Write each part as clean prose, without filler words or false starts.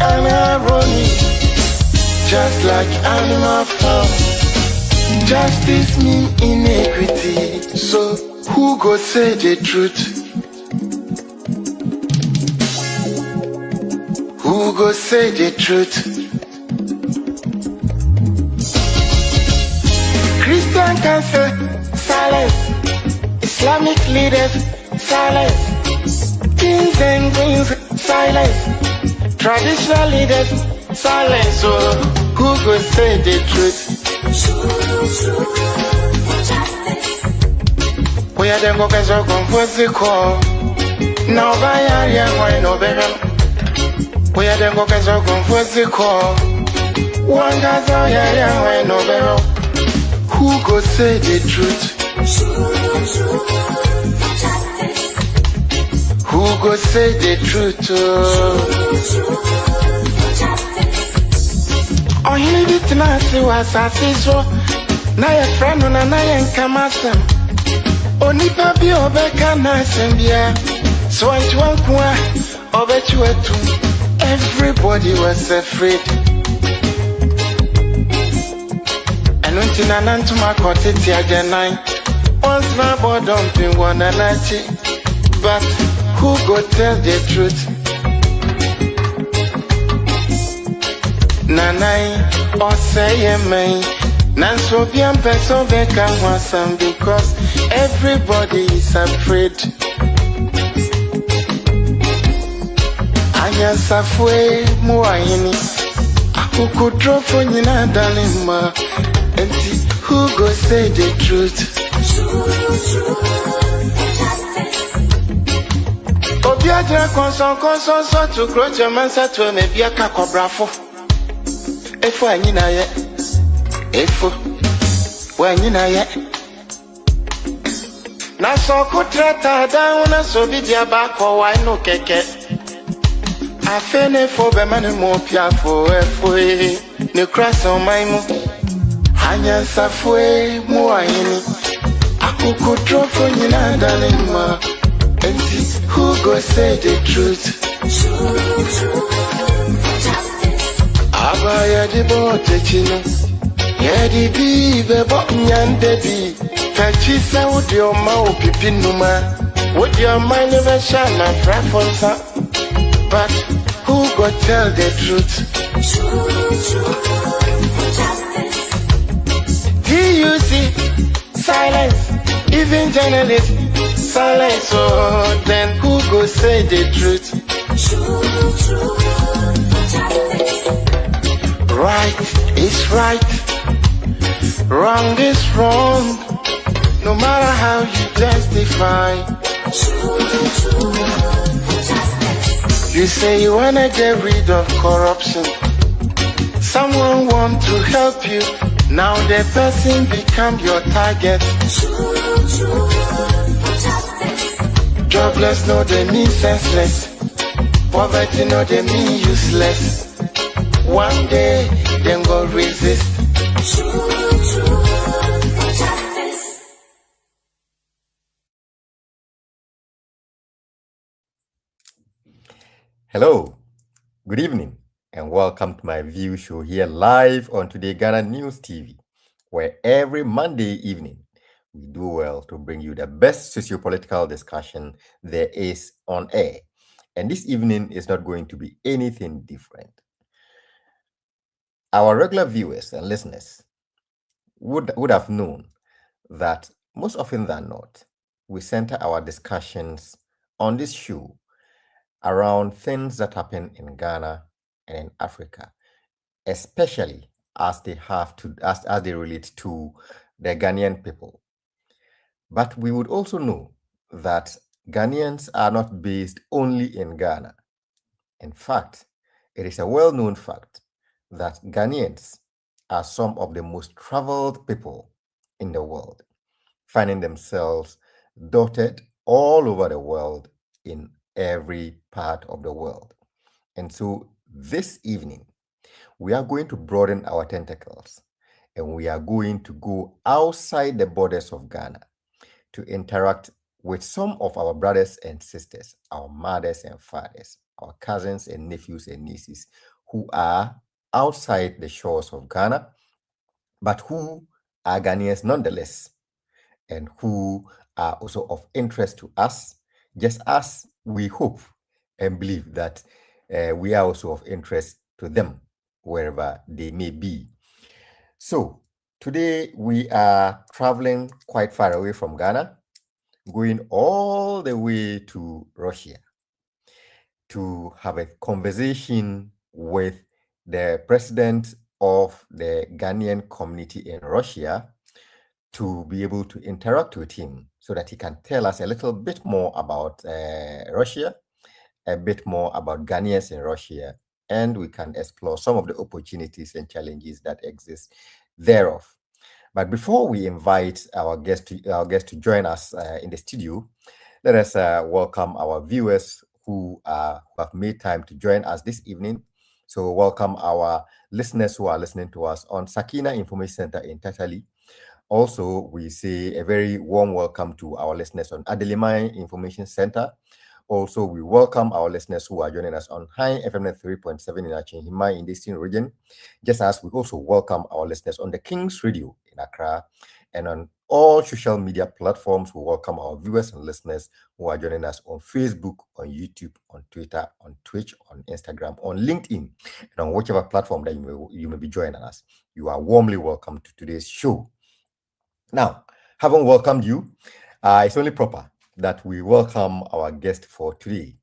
and irony, just like animal farm. Justice mean inequity, so who go say the truth? Who go say the truth? Christian can say silence, Islamic leaders silence, kings and queens silence, traditional leaders silence. So who go say the truth? We are them go get so confused the call. Now by area why no better. We are them go get so confused the call. One guy's out here why no better. Who go say the truth? Who go say the truth? Oh, he need it to see what's a so. Now your friend on a night come at them. Only papi obeka nice and beer. So I want one over you two. Everybody was afraid. And when Tina to my cottage again, once my boy dumping one and I cheat. But who go tell the truth? Nanai or say me. Nanso bien person veka wasam because everybody is afraid. Anya safwe muayini. Akukudro for nyina dalima. And who go say the truth? Obiaja konson so to grow your man sa to me bia ka kobrafo. Efo anyina ye. Efo when you know yet. Na so kutrata down na so be dia back or why no keke. I fene for be man mo pia for efo ne cross on my mo. Hanya safwe mo ayini. Akuku drop on you na dalima. And who go say the truth? Abaya di bote chino. Yedi bi bebo nyande bi. Tachisa would your mouth pipinuma. Would your mind never shine my preference? But who go tell the truth? TUC silence, even journalists silence. So then who go say the truth? Right is right. Wrong is wrong, no matter how you justify. You say you wanna get rid of corruption. Someone want to help you, now the person become your target. Jobless no they mean senseless. Poverty no they mean useless. One day them go resist. Hello, good evening, and welcome to my View Show here live on TodayGhanaNews TV, where every Monday evening we do well to bring you the best socio-political discussion there is on air. And this evening is not going to be anything different. Our regular viewers and listeners would have known that most often than not, we center our discussions on this show around things that happen in Ghana and in Africa, especially as they relate to the Ghanaian people. But we would also know that Ghanaians are not based only in Ghana. In fact, it is a well-known fact that Ghanaians are some of the most traveled people in the world, finding themselves dotted all over the world in every part of the world. And so this evening, we are going to broaden our tentacles and we are going to go outside the borders of Ghana to interact with some of our brothers and sisters, our mothers and fathers, our cousins and nephews and nieces who are outside the shores of Ghana, but who are Ghanaians nonetheless, and who are also of interest to us, just as we hope and believe that we are also of interest to them, wherever they may be. So, today we are traveling quite far away from Ghana, going all the way to Russia to have a conversation with the president of the Ghanaian community in Russia, to be able to interact with him so that he can tell us a little bit more about Russia, a bit more about Ghanaians in Russia, and we can explore some of the opportunities and challenges that exist thereof. But before we invite our guest to join us in the studio, let us welcome our viewers who have made time to join us this evening. So welcome our listeners who are listening to us on Sakina Information Center in Tatali. Also, we say a very warm welcome to our listeners on Adelimai Information Center. Also, we welcome our listeners who are joining us on High FM 3.7 in Achinhima in the Eastern region, just as we also welcome our listeners on the King's Radio in Accra. And on all social media platforms, we welcome our viewers and listeners who are joining us on Facebook, on YouTube, on Twitter, on Twitch, on Instagram, on LinkedIn, and on whichever platform that you may be joining us. You are warmly welcome to today's show. Now, having welcomed you, it's only proper that we welcome our guest for today.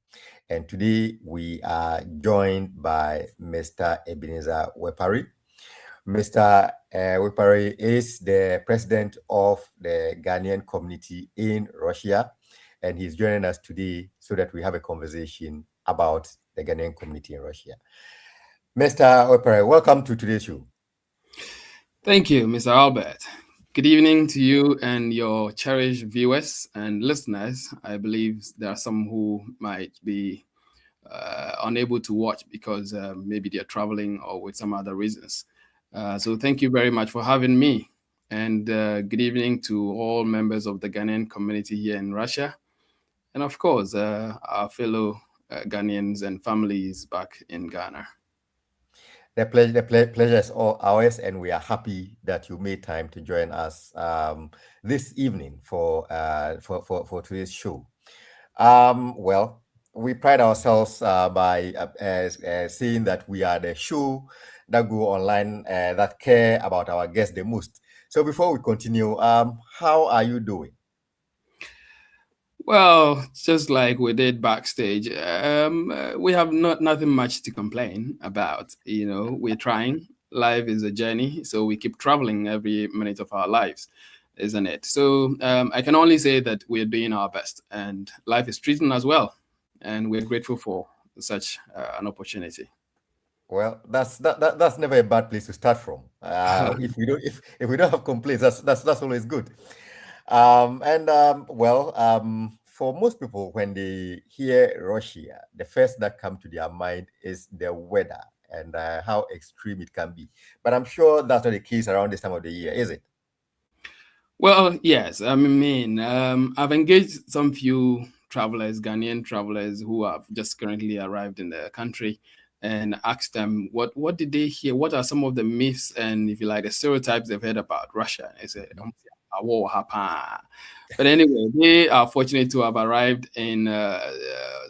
And today we are joined by Mr. Ebenezer Wepari. Mr. Wepari is the president of the Ghanaian community in Russia, and he's joining us today so that we have a conversation about the Ghanaian community in Russia. Mr. Wepari, welcome to today's show. Thank you, Mr. Albert. Good evening to you and your cherished viewers and listeners. I believe there are some who might be unable to watch because maybe they're traveling or with some other reasons. So thank you very much for having me. And good evening to all members of the Ghanaian community here in Russia. And of course, our fellow Ghanaians and families back in Ghana. The pleasure is all ours, and we are happy that you made time to join us this evening for today's show. Well, we pride ourselves by saying that we are the show that go online that care about our guests the most. So before we continue, how are you doing? Well, just like we did backstage, we have nothing much to complain about. You know, we're trying. Life is a journey, so we keep traveling every minute of our lives, isn't it? So I can only say that we're doing our best, and life is treating us well, and we're grateful for such an opportunity. Well, that's never a bad place to start from. If we don't have complaints, that's always good. For most people, when they hear Russia, the first that comes to their mind is the weather and how extreme it can be. But I'm sure that's not the case around this time of the year, is it? Well, yes. I mean, I've engaged some few travelers, Ghanaian travelers, who have just currently arrived in the country, and asked them what did they hear? What are some of the myths and, if you like, the stereotypes they've heard about Russia? They said, "A war happened." But anyway, they are fortunate to have arrived in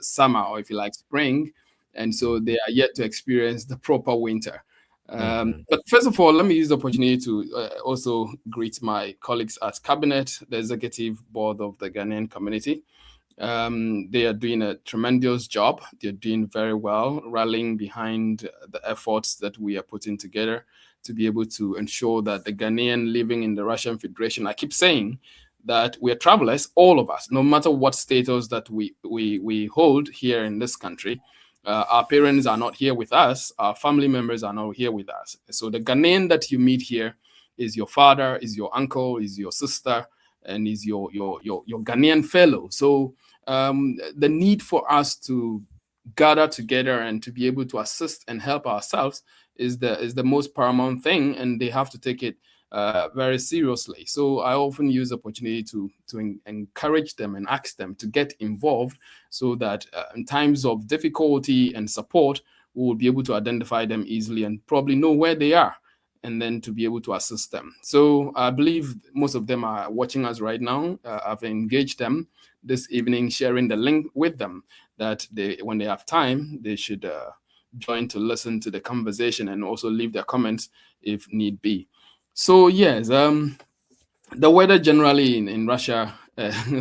summer, or if you like, spring, and so they are yet to experience the proper winter. But first of all, let me use the opportunity to also greet my colleagues at Cabinet, the executive board of the Ghanaian community. They are doing a tremendous job. They're doing very well, rallying behind the efforts that we are putting together to be able to ensure that the Ghanaian living in the Russian Federation, I keep saying that we are travelers, all of us, no matter what status that we hold here in this country. Our parents are not here with us. Our family members are not here with us. So the Ghanaian that you meet here is your father, is your uncle, is your sister, and is your Ghanaian fellow. So the need for us to gather together and to be able to assist and help ourselves is the most paramount thing, and they have to take it very seriously. So I often use the opportunity to encourage them and ask them to get involved, so that in times of difficulty and support, we will be able to identify them easily and probably know where they are, and then to be able to assist them. So I believe most of them are watching us right now. I've engaged them this evening, sharing the link with them, that when they have time, they should join to listen to the conversation and also leave their comments if need be. So yes, the weather generally in Russia,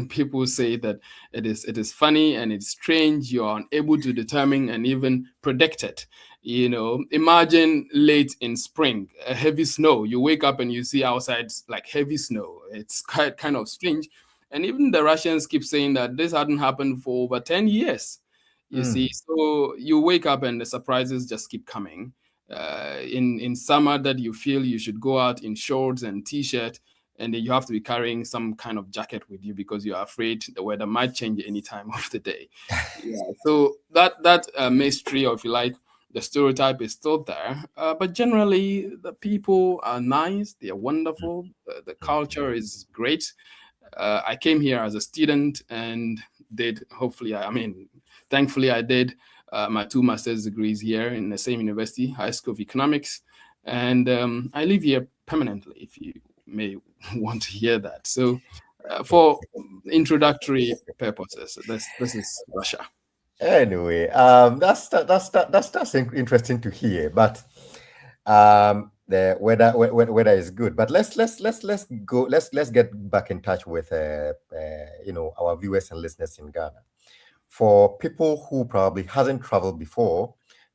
people say that it is funny and it's strange. You're unable to determine and even predict it. Imagine late in spring, a heavy snow. You wake up and you see outside like heavy snow. It's kind of strange. And even the Russians keep saying that this hadn't happened for over 10 years. You see, so you wake up and the surprises just keep coming. In summer, that you feel you should go out in shorts and t-shirt, and then you have to be carrying some kind of jacket with you because you're afraid the weather might change any time of the day. Yeah, so that mystery, or if you like, the stereotype is still there. But generally, the people are nice. They are wonderful. The culture is great. I came here as a student and thankfully I did my 2 master's degrees here in the same university, High School of Economics. And I live here permanently, if you may want to hear that. So for introductory purposes, this is Russia. Anyway, that's interesting to hear. But the weather is good. But let's get back in touch with our viewers and listeners in Ghana. For people who probably hasn't traveled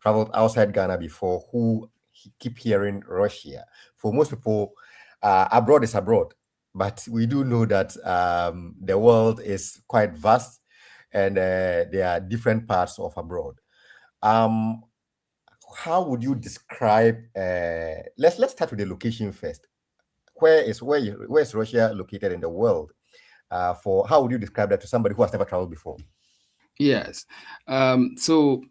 outside Ghana before, who keep hearing Russia. For most people, abroad is abroad, but we do know that the world is quite vast, and there are different parts of abroad. How would you describe? Let's start with the location first. Where is Russia located in the world? How would you describe that to somebody who has never traveled before? Yes. So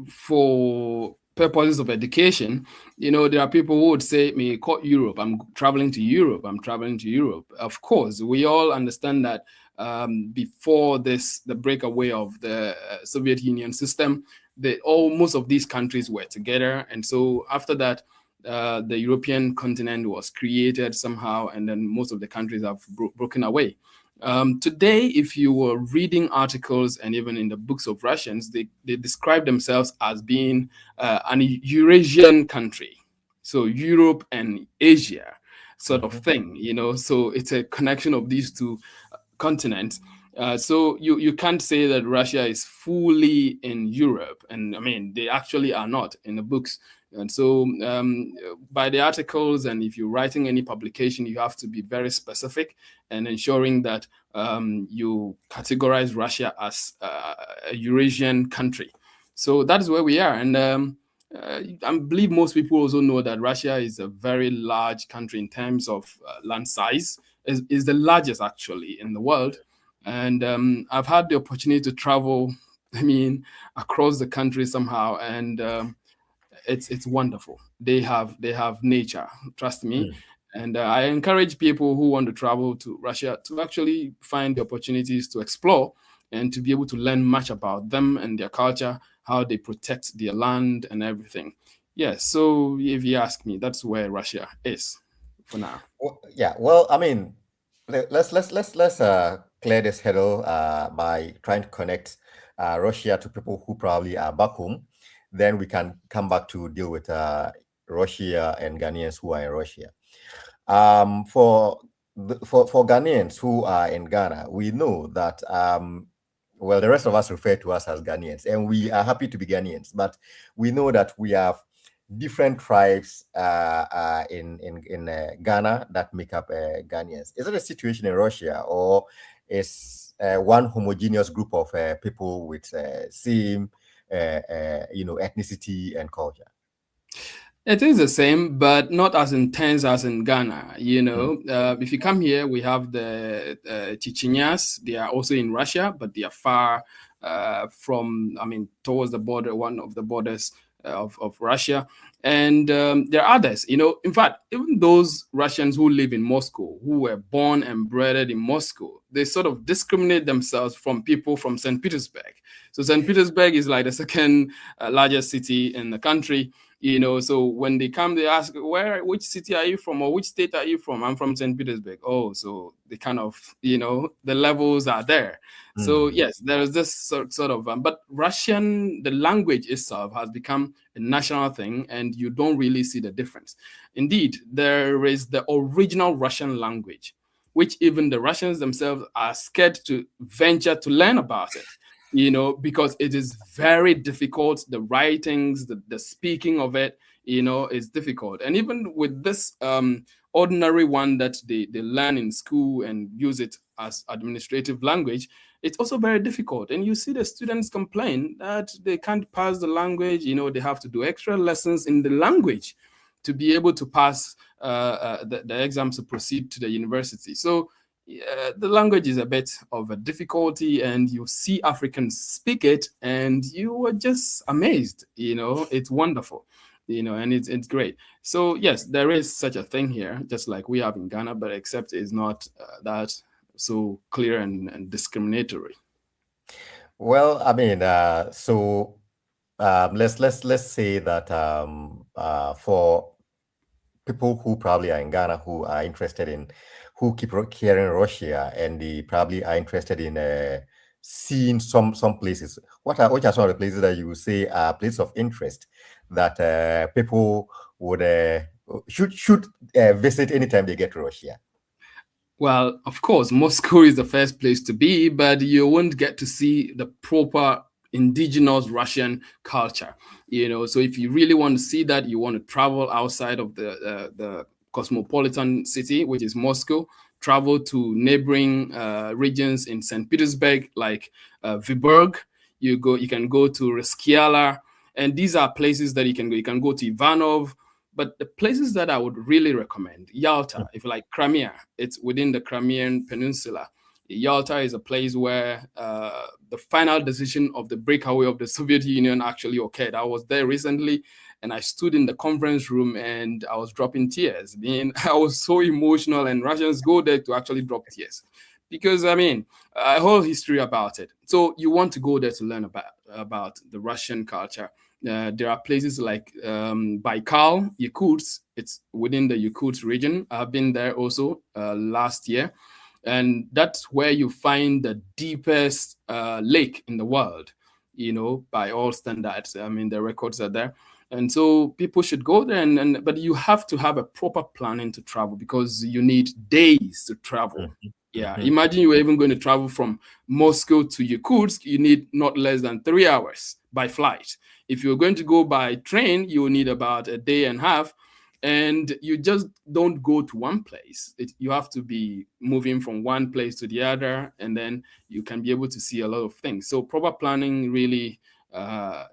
for purposes of education, there are people who would say, me call Europe. I'm traveling to Europe. Of course, we all understand that before the breakaway of the Soviet Union system, most of these countries were together. And so after that, the European continent was created somehow, and then most of the countries have broken away. Today, if you were reading articles and even in the books of Russians, they describe themselves as being an Eurasian country. So Europe and Asia sort of thing, so it's a connection of these two continents. So you can't say that Russia is fully in Europe. And I mean, they actually are not in the books. And so by the articles, and if you're writing any publication, you have to be very specific and ensuring that you categorize Russia as a Eurasian country. So that is where we are. And I believe most people also know that Russia is a very large country in terms of land size. Is the largest actually in the world. And I've had the opportunity to travel, across the country somehow, and it's wonderful. They have nature, trust me. And I encourage people who want to travel to Russia to actually find the opportunities to explore and to be able to learn much about them and their culture, how they protect their land and everything. Yes, so if you ask me, that's where Russia is for now. Well, let's clear this hurdle by trying to connect Russia to people who probably are back home. Then we can come back to deal with Russia and Ghanaians who are in Russia. For Ghanaians who are in Ghana, we know that the rest of us refer to us as Ghanaians, and we are happy to be Ghanaians. But we know that we have different tribes in Ghana that make up Ghanaians. Is it a situation in Russia, or is one homogeneous group of people with same ethnicity and culture? It is the same, but not as intense as in Ghana. If you come here, we have the Chechenyas. They are also in Russia, but they are far from, towards the border, one of the borders of Russia. And there are others, in fact, even those Russians who live in Moscow, who were born and bred in Moscow, they sort of discriminate themselves from people from St. Petersburg. So St. Petersburg is like the second largest city in the country. So when they come, they ask, which city are you from, or which state are you from? I'm from St. Petersburg. Oh, so they kind of, the levels are there. So yes, there is this sort of, but Russian, the language itself has become a national thing, and you don't really see the difference. Indeed, there is the original Russian language, which even the Russians themselves are scared to venture to learn about it. Because it is very difficult. The writings, the speaking of it, is difficult. And even with this ordinary one that they learn in school and use it as administrative language, it's also very difficult. And you see the students complain that they can't pass the language. They have to do extra lessons in the language to be able to pass the exams to proceed to the university. So the language is a bit of a difficulty, and you see Africans speak it and you are just amazed. It's wonderful, and it's great. So yes, there is such a thing here, just like we have in Ghana, but except it's not that so clear and discriminatory. Well, I mean, so let's say that for people who probably are in Ghana who are interested in, who keep hearing Russia, and they probably are interested in seeing some places. Which are some of the places that you would say are places of interest that people would should visit anytime they get to Russia? Well, of course, Moscow is the first place to be, but you won't get to see the proper indigenous Russian culture. So if you really want to see that, you want to travel outside of the cosmopolitan city, which is Moscow. Travel to neighboring regions in St. Petersburg, like Vyborg. You can go to Reskiala, and these are places that you can go. You can go to Ivanov. But the places that I would really recommend, Yalta, if you like Crimea, it's within the Crimean Peninsula. Yalta is a place where the final decision of the breakaway of the Soviet Union actually occurred. I was there recently, and I stood in the conference room and I was dropping tears. I was so emotional, and Russians go there to actually drop tears because, a whole history about it. So you want to go there to learn about the Russian culture. There are places like Baikal, Yakutsk. It's within the Yakutsk region. I've been there also last year. And that's where you find the deepest lake in the world, by all standards. The records are there. And so people should go there, but you have to have a proper planning to travel because you need days to travel. Yeah, imagine you were even going to travel from Moscow to Yakutsk, you need not less than 3 hours by flight. If you're going to go by train, you will need about a day and a half. And you just don't go to one place. You have to be moving from one place to the other, and then you can be able to see a lot of things. So proper planning really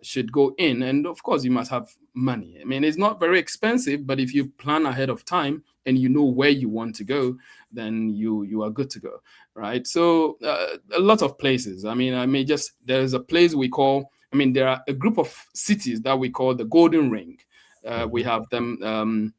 should go in. And of course, you must have money. It's not very expensive, but if you plan ahead of time and you know where you want to go, then you are good to go, right? So a lot of places. There's a place we call, there are a group of cities that we call the Golden Ring. We have them,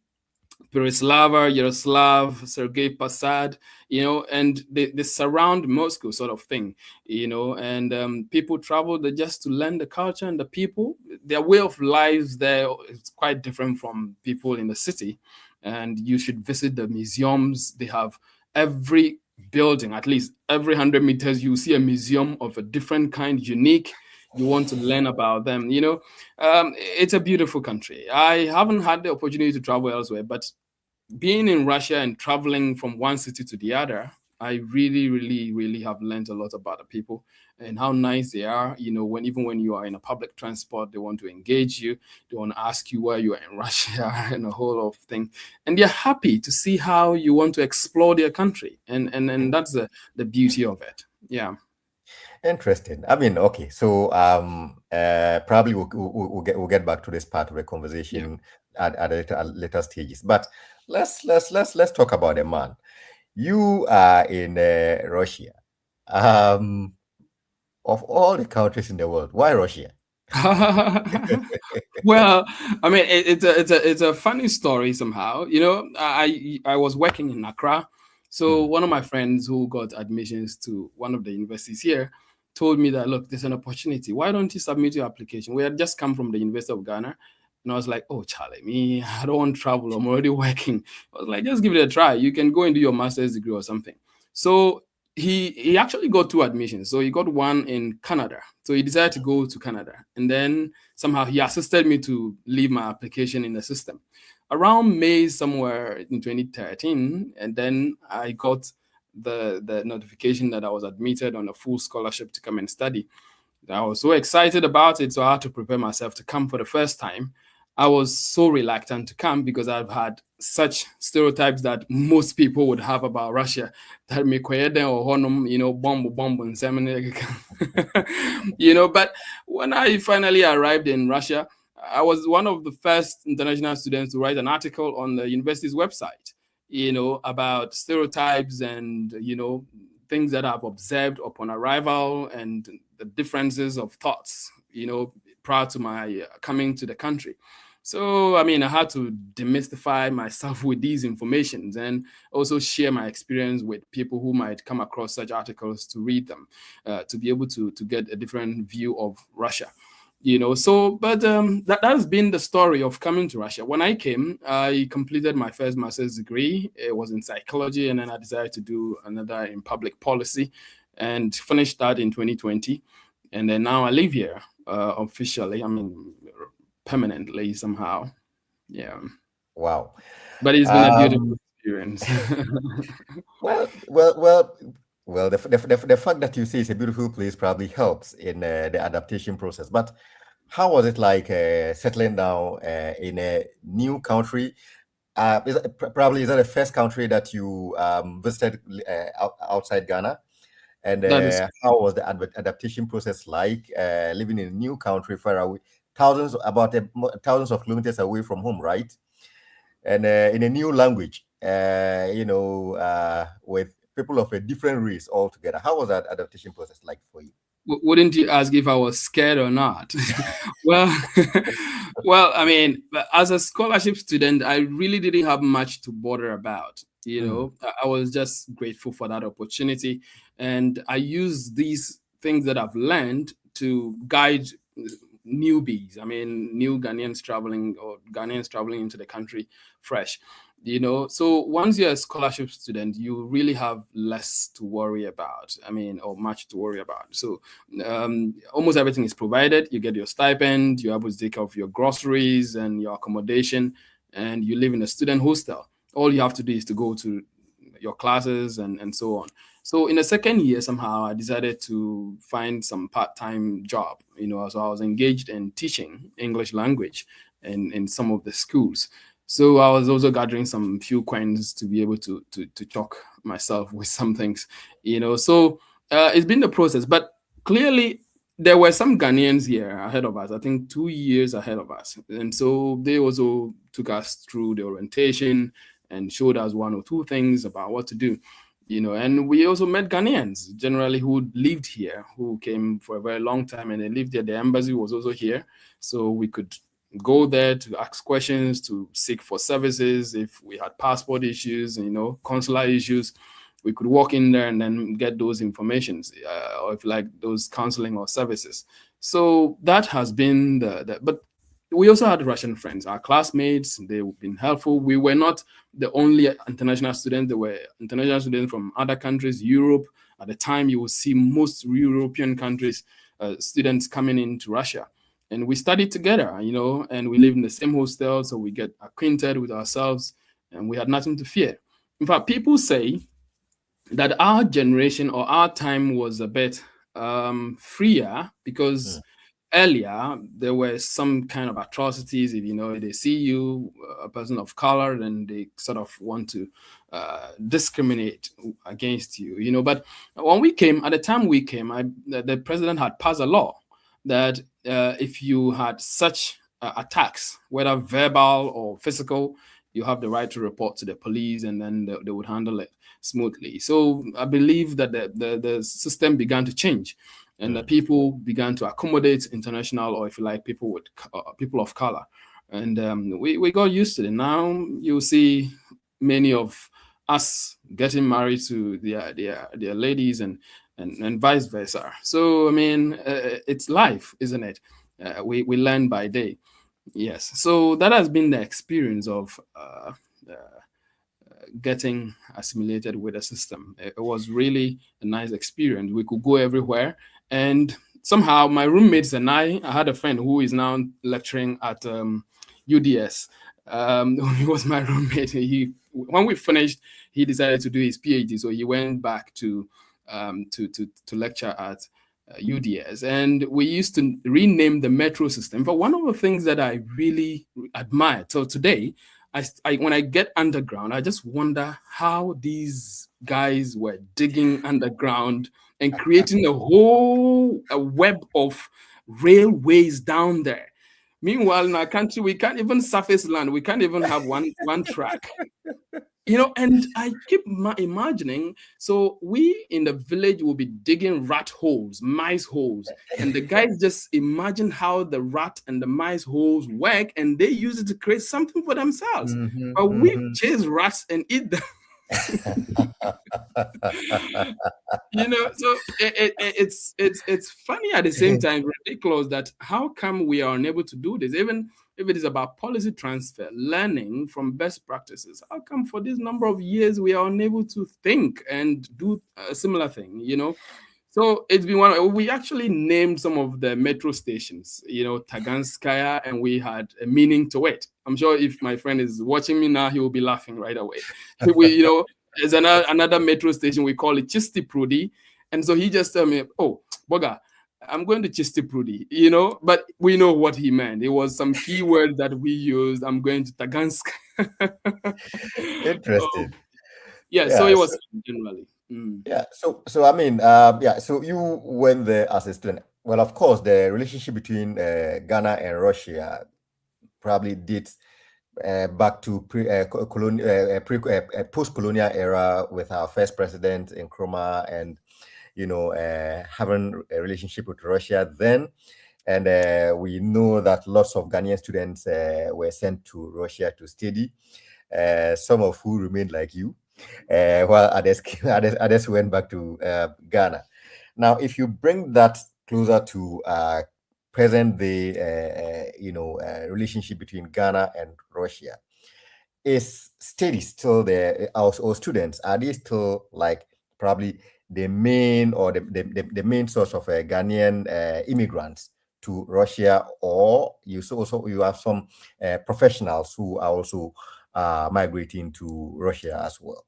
Pereslava, Yaroslav, Sergei Posad, and they surround Moscow sort of thing, and people travel there just to learn the culture and the people. Their way of life there is quite different from people in the city, and you should visit the museums. They have every building, at least every 100 meters, you see a museum of a different kind, unique. You want to learn about them. It's a beautiful country. I haven't had the opportunity to travel elsewhere, but being in Russia and traveling from one city to the other, I really, really, really have learned a lot about the people and how nice they are. Even when you are in a public transport, they want to engage you. They want to ask you where you are in Russia and a whole lot of things. And they're happy to see how you want to explore their country. And that's the beauty of it. Yeah. Interesting. Okay. So probably we'll get back to this part of the conversation at later stages. But let's talk about a man. You are in Russia. Of all the countries in the world, why Russia? Well, I mean, it's a funny story somehow. You know, I was working in Accra, so one of my friends who got admissions to one of the universities here told me that, look, there's an opportunity. Why don't you submit your application? We had just come from the University of Ghana, and I was like, oh, Charlie, me, I don't want to travel. I'm already working. I was like, just give it a try. You can go and do your master's degree or something. So he actually got 2 admissions. So he got one in Canada. So he decided to go to Canada, and then somehow he assisted me to leave my application in the system around May somewhere in 2013, and then I got the notification that I was admitted on a full scholarship to come and study. I was so excited about it, so I had to prepare myself to come for the first time. I was so reluctant to come because I've had such stereotypes that most people would have about Russia, that me kweden or honum, you know, bomb and seminary. You know, but when I finally arrived in Russia, I was one of the first international students to write an article on the university's website, you know, about stereotypes and, you know, things that I've observed upon arrival and the differences of thoughts, you know, prior to my coming to the country. So, I mean, I had to demystify myself with these informations and also share my experience with people who might come across such articles to read them, to be able to get a different view of Russia. You know, so, but that's been the story of coming to Russia. When I came, I completed my first master's degree. It was in psychology, and then I decided to do another in public policy and finished that in 2020. And then now I live here officially, I mean, permanently somehow. Yeah. Wow. But it's been a beautiful experience. Well. The fact that you say it's a beautiful place probably helps in the adaptation process. But how was it like settling down in a new country? Probably is that the first country that you visited outside Ghana? And That is how was the adaptation process like living in a new country far away, thousands of kilometers away from home, right? And in a new language, with people of a different race altogether. How was that adaptation process like for you? wouldn't you ask if I was scared or not? Well, well, I mean, as a scholarship student, I really didn't have much to bother about. You know, I was just grateful for that opportunity, and I use these things that I've learned to guide newbies. I mean, new Ghanaians traveling or Ghanaians traveling into the country fresh. You know, so once you're a scholarship student, you really have less to worry about. I mean, or much to worry about. So almost everything is provided. You get your stipend, you're able to take care of your groceries and your accommodation, and you live in a student hostel. All you have to do is to go to your classes and so on. So in the second year, somehow I decided to find some part-time job. You know, so I was engaged in teaching English language in some of the schools. So I was also gathering some few coins to be able to talk myself with some things, you know. So it's been the process, but clearly there were some Ghanaians here ahead of us. I think 2 years ahead of us, and so they also took us through the orientation and showed us 1 or 2 things about what to do, you know. And we also met Ghanaians generally who lived here, who came for a very long time, and they lived there. The embassy was also here, so we could go there to ask questions, to seek for services. If we had passport issues, you know, consular issues, we could walk in there and then get those informations, or if like those counseling or services. So that has been but we also had Russian friends, our classmates. They've been helpful. We were not the only international students. There were international students from other countries, Europe. At the time, you will see most European countries, students coming into Russia. And we studied together, you know, and we live in the same hostel, so we get acquainted with ourselves, and we had nothing to fear. In fact, people say that our generation or our time was a bit freer because earlier there were some kind of atrocities. If you know, they see you a person of color, then they sort of want to discriminate against you, you know. But when we came, at the time we came, the president had passed a law that if you had such attacks, whether verbal or physical, you have the right to report to the police, and then they would handle it smoothly. So I believe that the system began to change. and the people began to accommodate international, or if you like, people of color, and we got used to it. Now you'll see many of us getting married to their ladies, and vice versa. So I mean, it's life, isn't it? We learn by day. Yes. So that has been the experience of getting assimilated with the system. It was really a nice experience. We could go everywhere, and somehow my roommates and I had a friend who is now lecturing at UDS. He was my roommate. When we finished, he decided to do his PhD, so he went back to lecture at UDS, and we used to rename the metro system. But one of the things that I really admire till today, when I get underground, I just wonder how these guys were digging underground and creating a web of railways down there. Meanwhile, in our country, we can't even surface land. We can't even have one track. And I keep imagining, so we in the village will be digging rat holes, mice holes, and the guys just imagine how the rat and the mice holes work, and they use it to create something for themselves. But we chase rats and eat them. So it's funny at the same time, ridiculous, that how come we are unable to do this, even if it is about policy transfer, learning from best practices. How come for this number of years we are unable to think and do a similar thing? So it's been we actually named some of the metro stations, Taganskaya, and we had a meaning to it. I'm sure if my friend is watching me now, he will be laughing right away. There's another metro station, we call it Chistiprudi. And so he just told me, oh, Boga, I'm going to Chistiprudi, but we know what he meant. It was some keyword that we used. I'm going to Tagansk. Interesting. So it was generally. Yeah. So I mean, so you went there as a student. Well, of course, the relationship between Ghana and Russia probably dates back to post-colonial era with our first president Nkrumah, and having a relationship with Russia then. And we know that lots of Ghanaian students were sent to Russia to study, some of who remained like you, while others went back to Ghana. Now, if you bring that closer to present day, relationship between Ghana and Russia, is study still there? Our students, are they still like probably the main or the main source of Ghanaian immigrants to Russia, or you have some professionals who are also migrating to Russia as well?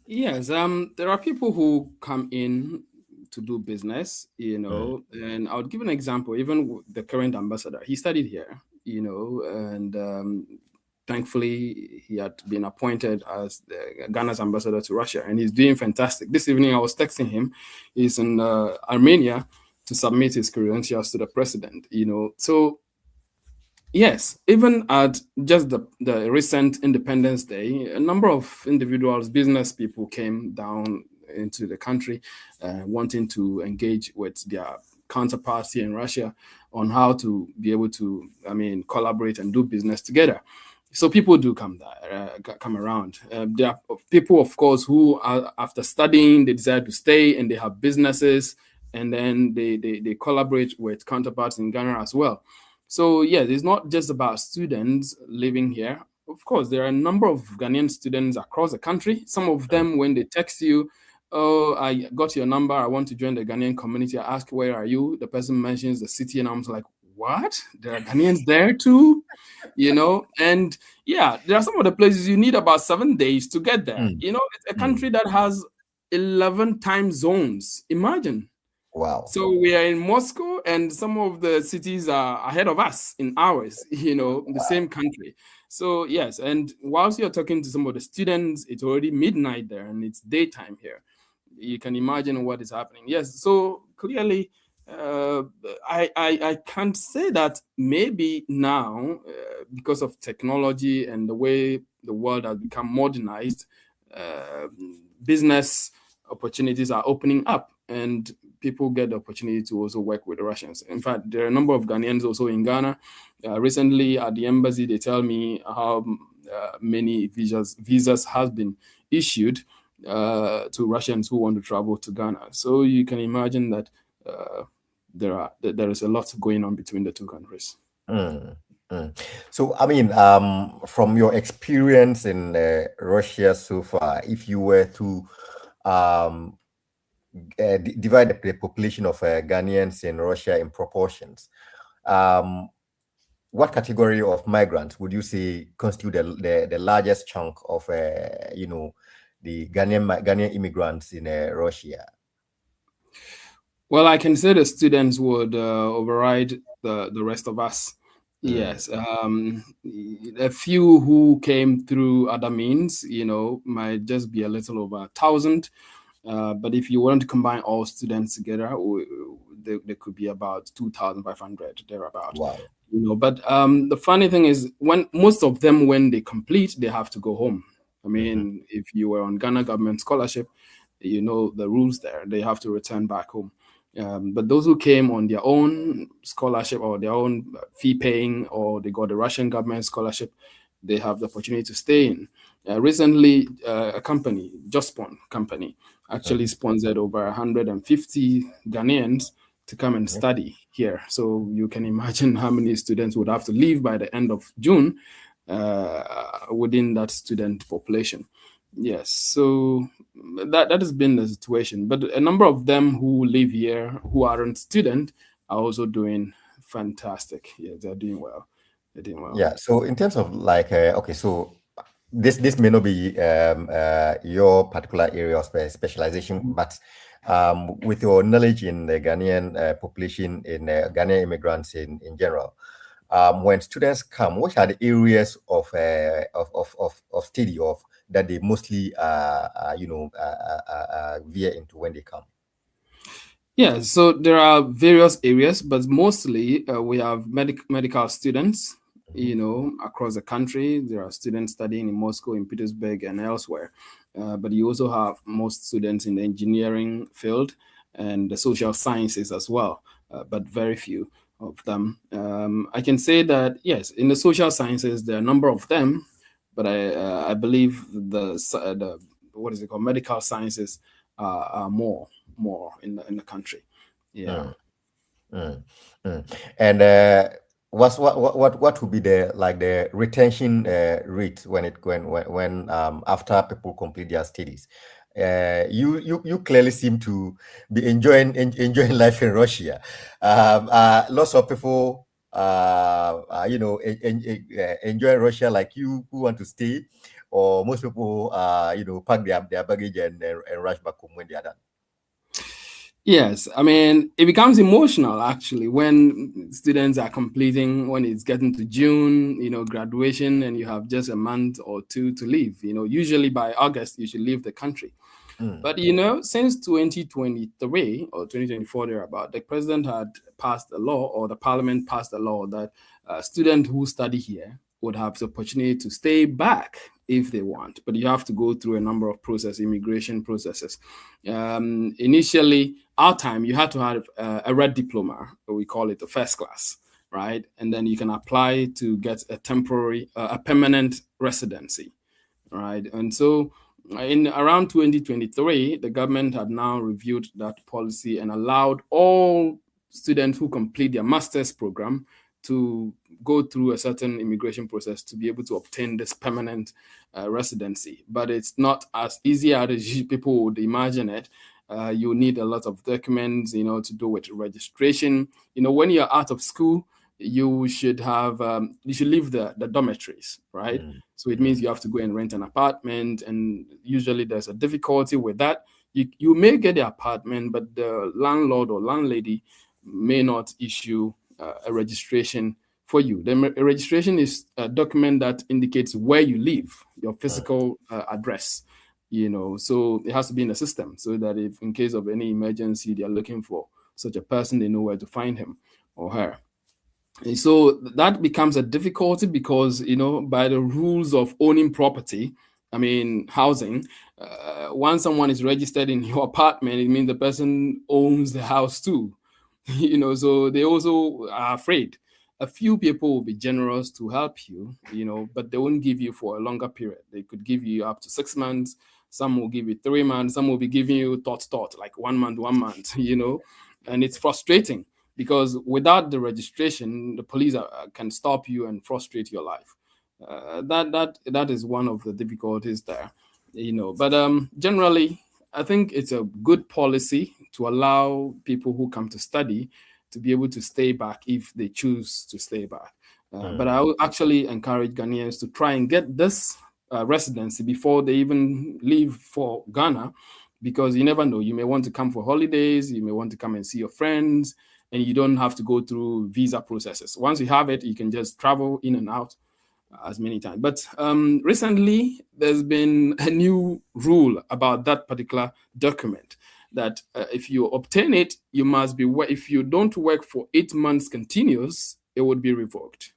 Yes, there are people who come in to do business, and I would give an example. Even the current ambassador, he studied here, and thankfully he had been appointed as Ghana's ambassador to Russia, and he's doing fantastic. This evening I was texting him. He's in Armenia to submit his credentials to the president, So yes, even at just the recent Independence Day, a number of individuals, business people came down into the country wanting to engage with their counterparts here in Russia on how to be able to, collaborate and do business together. So people do come around. There are people, of course, who are, after studying, they decide to stay and they have businesses, and then they collaborate with counterparts in Ghana as well. So yes, it's not just about students living here. Of course, there are a number of Ghanaian students across the country. Some of them, when they text you, oh, I got your number, I want to join the Ghanaian community, I ask, where are you? The person mentions the city, and I'm like, what? There are Ghanaians there too? And yeah, there are some of the places you need about 7 days to get there. It's a country that has 11 time zones. Imagine. Wow. So we are in Moscow, and some of the cities are ahead of us in hours, in the same country. So yes, and whilst you're talking to some of the students, it's already midnight there and it's daytime here. You can imagine what is happening. Yes, so clearly, I can't say that maybe now, because of technology and the way the world has become modernized, business opportunities are opening up, and people get the opportunity to also work with the Russians. In fact, there are a number of Ghanaians also in Ghana. Recently at the embassy, they tell me how many visas has been issued to Russians who want to travel to Ghana. So you can imagine that there is a lot going on between the two countries. So, I mean, from your experience in Russia so far, if you were to divide the population of Ghanaians in Russia in proportions, what category of migrants would you say constitute the largest chunk of, the Ghanaian immigrants in Russia? Well, I can say the students would override the rest of us. Yes, a few who came through other means, might just be a little over 1,000. But if you want to combine all students together, there could be about 2,500 thereabout. Wow. But the funny thing is, when most of them, when they complete, they have to go home. I mean, if you were on Ghana government scholarship, you know the rules there. They have to return back home. But those who came on their own scholarship or their own fee paying, or they got the Russian government scholarship, they have the opportunity to stay in. Recently, a company, Jospon company, actually sponsored over 150 Ghanaians to come and study here. So you can imagine how many students would have to leave by the end of June within that student population. Yes, so that has been the situation. But a number of them who live here, who aren't students, are also doing fantastic. Yeah, they're doing well. They're doing well. Yeah. So in terms of like, okay, so this may not be your particular area of specialization, but with your knowledge in the Ghanaian population, in Ghanaian immigrants in general, when students come, what are the areas of study of that they mostly veer into when they come? Yeah, so there are various areas, but mostly we have medical students, across the country. There are students studying in Moscow, in Petersburg, and elsewhere. But you also have most students in the engineering field and the social sciences as well, but very few of them. I can say that, yes, in the social sciences, there are a number of them, but I believe the what is it called, medical sciences are more in the country. Yeah. And what would be the retention rate when after people complete their studies? You clearly seem to be enjoying life in Russia. Lots of people enjoy Russia like you, who want to stay, or most people pack their baggage and rush back home when they are done. Yes, I mean, it becomes emotional actually when students are completing, when it's getting to June, graduation, and you have just a month or two to leave. Usually by August, you should leave the country. But, since 2023 or 2024, thereabout, the president had passed a law, or the parliament passed a law, that students who study here would have the opportunity to stay back if they want. But you have to go through a number of immigration processes. Initially, our time, you had to have a red diploma, or we call it the first class, right? And then you can apply to get a temporary, a permanent residency, right? And so in around 2023, the government had now reviewed that policy and allowed all students who complete their master's program to go through a certain immigration process to be able to obtain this permanent residency. But it's not as easy as people would imagine it. You need a lot of documents, to do with registration. When you're out of school, you should have you should leave the dormitories, right? So it means you have to go and rent an apartment, and usually there's a difficulty with that. You may get the apartment, but the landlord or landlady may not issue a registration for you. The registration is a document that indicates where you live, your physical address. So it has to be in the system, so that if in case of any emergency they are looking for such a person, they know where to find him or her. And so that becomes a difficulty because, by the rules of owning property, housing. Once someone is registered in your apartment, it means the person owns the house too. So they also are afraid. A few people will be generous to help you, but they won't give you for a longer period. They could give you up to 6 months. Some will give you 3 months. Some will be giving you like 1 month, and it's frustrating because without the registration, the police can stop you and frustrate your life. That is one of the difficulties there, But generally, I think it's a good policy to allow people who come to study to be able to stay back if they choose to stay back. But I would actually encourage Ghanaians to try and get this residency before they even leave for Ghana, because you never know. You may want to come for holidays, you may want to come and see your friends, and you don't have to go through visa processes. Once you have it, you can just travel in and out as many times. But recently, there's been a new rule about that particular document, that if you obtain it, you must be, if you don't work for 8 months continuous, it would be revoked.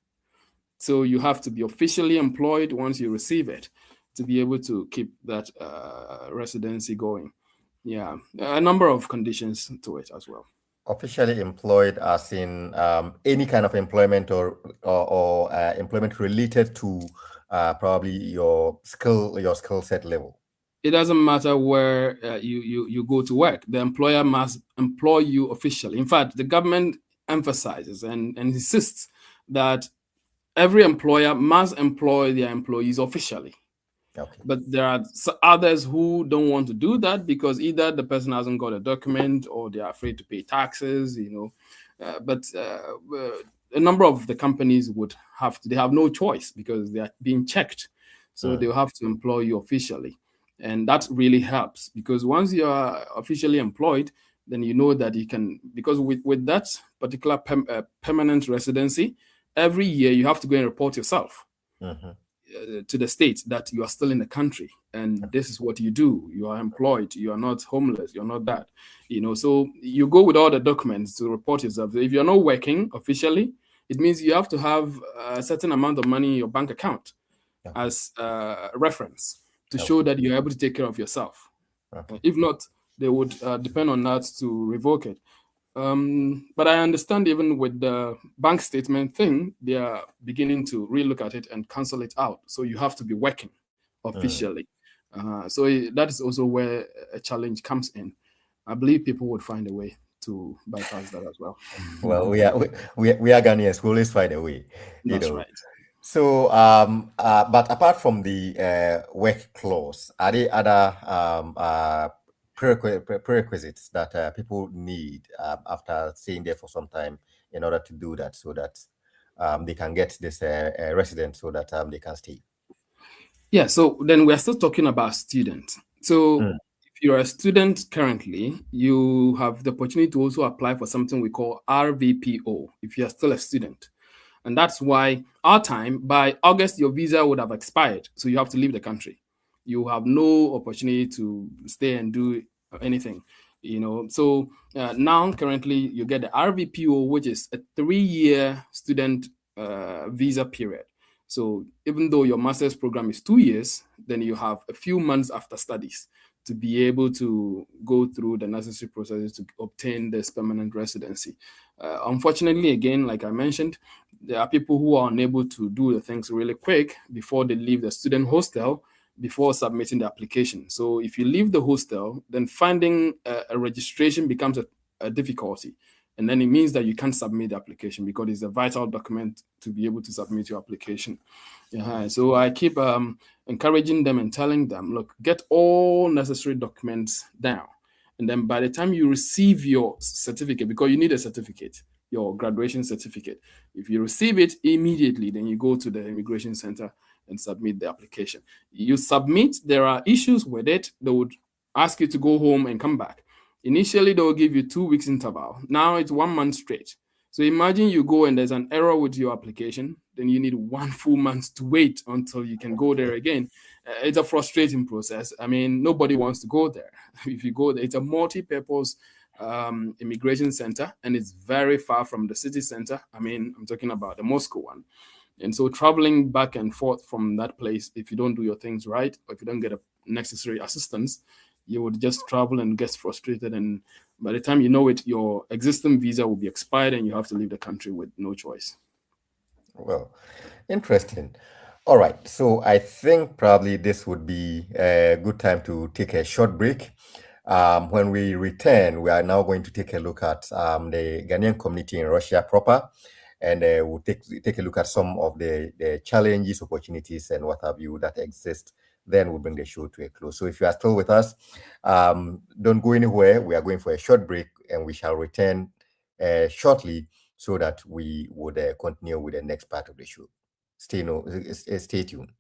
So you have to be officially employed once you receive it to be able to keep that residency going. Yeah, a number of conditions to it as well. Officially employed as in any kind of employment or employment related to probably your skill set level. It doesn't matter where you go to work. The employer must employ you officially. In fact, the government emphasizes and insists that every employer must employ their employees officially. Okay. But there are others who don't want to do that because either the person hasn't got a document or they're afraid to pay taxes, But a number of the companies they have no choice because they are being checked. So they'll have to employ you officially. And that really helps because once you are officially employed, then you know that you can, because with that particular permanent residency, every year you have to go and report yourself to the state that you are still in the country and this is what you do. You are employed. You are not homeless. You're not that. So you go with all the documents to report yourself. If you're not working officially, it means you have to have a certain amount of money in your bank account as a reference to show that you're able to take care of yourself. If not, they would depend on that to revoke it. But I understand even with the bank statement thing, they are beginning to relook at it and cancel it out. So you have to be working officially. So that is also where a challenge comes in. I believe people would find a way to bypass that as well. Well, we are Ghanaians. We always find a way. That's right. So, but apart from the work clause, are there other prerequisites that people need after staying there for some time in order to do that, so that they can get this resident, so that they can stay? Yeah, so then we're still talking about students. So if you're a student currently, you have the opportunity to also apply for something we call RVPO if you're still a student. And that's why our time, by August, your visa would have expired. So you have to leave the country. You have no opportunity to stay and do anything, So now, currently, you get the RVPO, which is a 3-year student visa period. So even though your master's program is 2 years, then you have a few months after studies to be able to go through the necessary processes to obtain this permanent residency. Unfortunately, again, like I mentioned, there are people who are unable to do the things really quick before they leave the student hostel before submitting the application. So if you leave the hostel, then finding a registration becomes a difficulty. And then it means that you can't submit the application because it's a vital document to be able to submit your application. So I keep encouraging them and telling them, look, get all necessary documents down. And then by the time you receive your certificate, because you need a certificate, your graduation certificate, if you receive it immediately, then you go to the immigration center and submit the application. You submit, there are issues with it. They would ask you to go home and come back. Initially, they will give you 2 weeks interval. Now it's 1 month straight. So imagine you go and there's an error with your application, then you need 1 full month to wait until you can go there again. It's a frustrating process. I mean, nobody wants to go there. If you go there, it's a multi-purpose immigration center, and it's very far from the city center. I mean, I'm talking about the Moscow one. And so traveling back and forth from that place, if you don't do your things right, or if you don't get a necessary assistance, you would just travel and get frustrated. And by the time you know it, your existing visa will be expired and you have to leave the country with no choice. Well, interesting. All right. So I think probably this would be a good time to take a short break. When we return, we are now going to take a look at the Ghanaian community in Russia proper, and we'll take a look at some of the challenges, opportunities, and what have you that exist. Then we'll bring the show to a close. So if you are still with us, don't go anywhere. We are going for a short break, and we shall return shortly so that we would continue with the next part of the show. Stay tuned.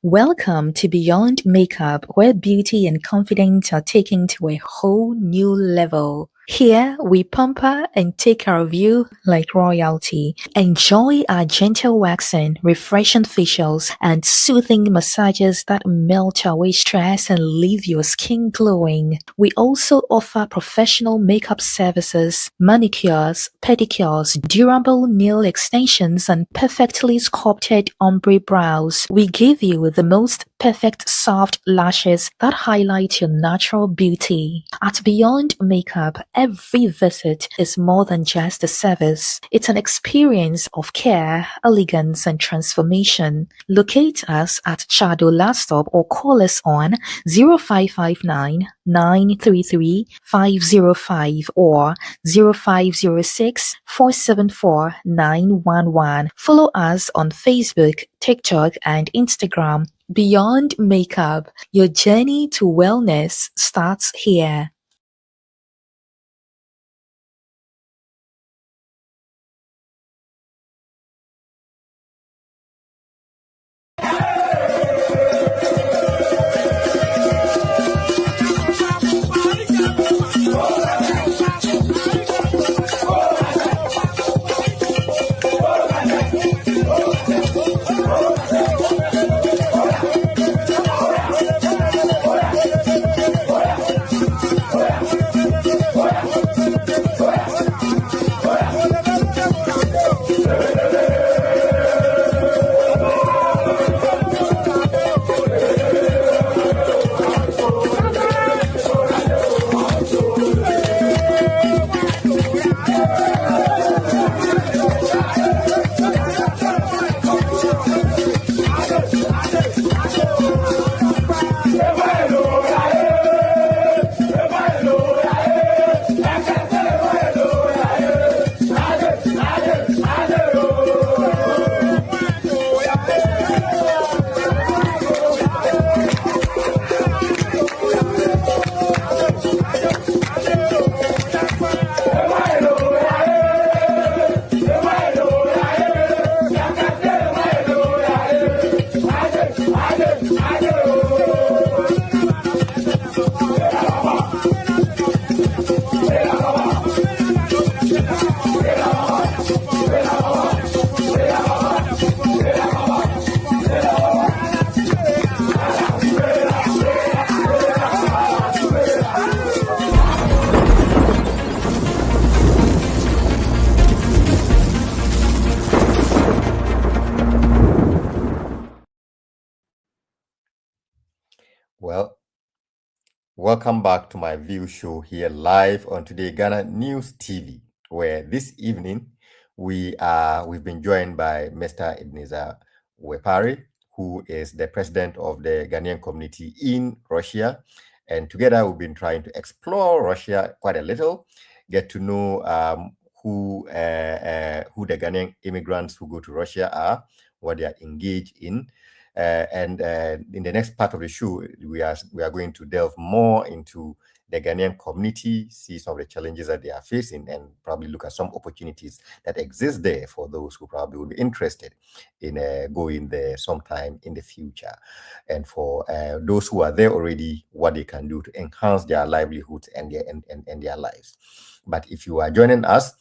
Welcome to Beyond Makeup, where beauty and confidence are taken to a whole new level. Here, we pamper and take care of you like royalty. Enjoy our gentle waxing, refreshing facials, and soothing massages that melt away stress and leave your skin glowing. We also offer professional makeup services, manicures, pedicures, durable nail extensions, and perfectly sculpted ombre brows. We give you the most perfect soft lashes that highlight your natural beauty. At Beyond Makeup, every visit is more than just a service. It's an experience of care, elegance, and transformation. Locate us at Chado Last Stop or call us on 0559 933 505 or 0506 474 911. Follow us on Facebook, TikTok, and Instagram. Beyond Makeup, your journey to wellness starts here. Well, welcome back to MyView Show here live on Today Ghana News TV, where this evening we've been joined by Mr. Ebenezer Wepari, who is the president of the Ghanaian community in Russia, and together we've been trying to explore Russia quite a little, get to know who the Ghanaian immigrants who go to Russia are, what they are engaged in. And in the next part of the show, we are going to delve more into the Ghanaian community, see some of the challenges that they are facing, and probably look at some opportunities that exist there for those who probably will be interested in going there sometime in the future. And for those who are there already, what they can do to enhance their livelihoods and their lives. But if you are joining us,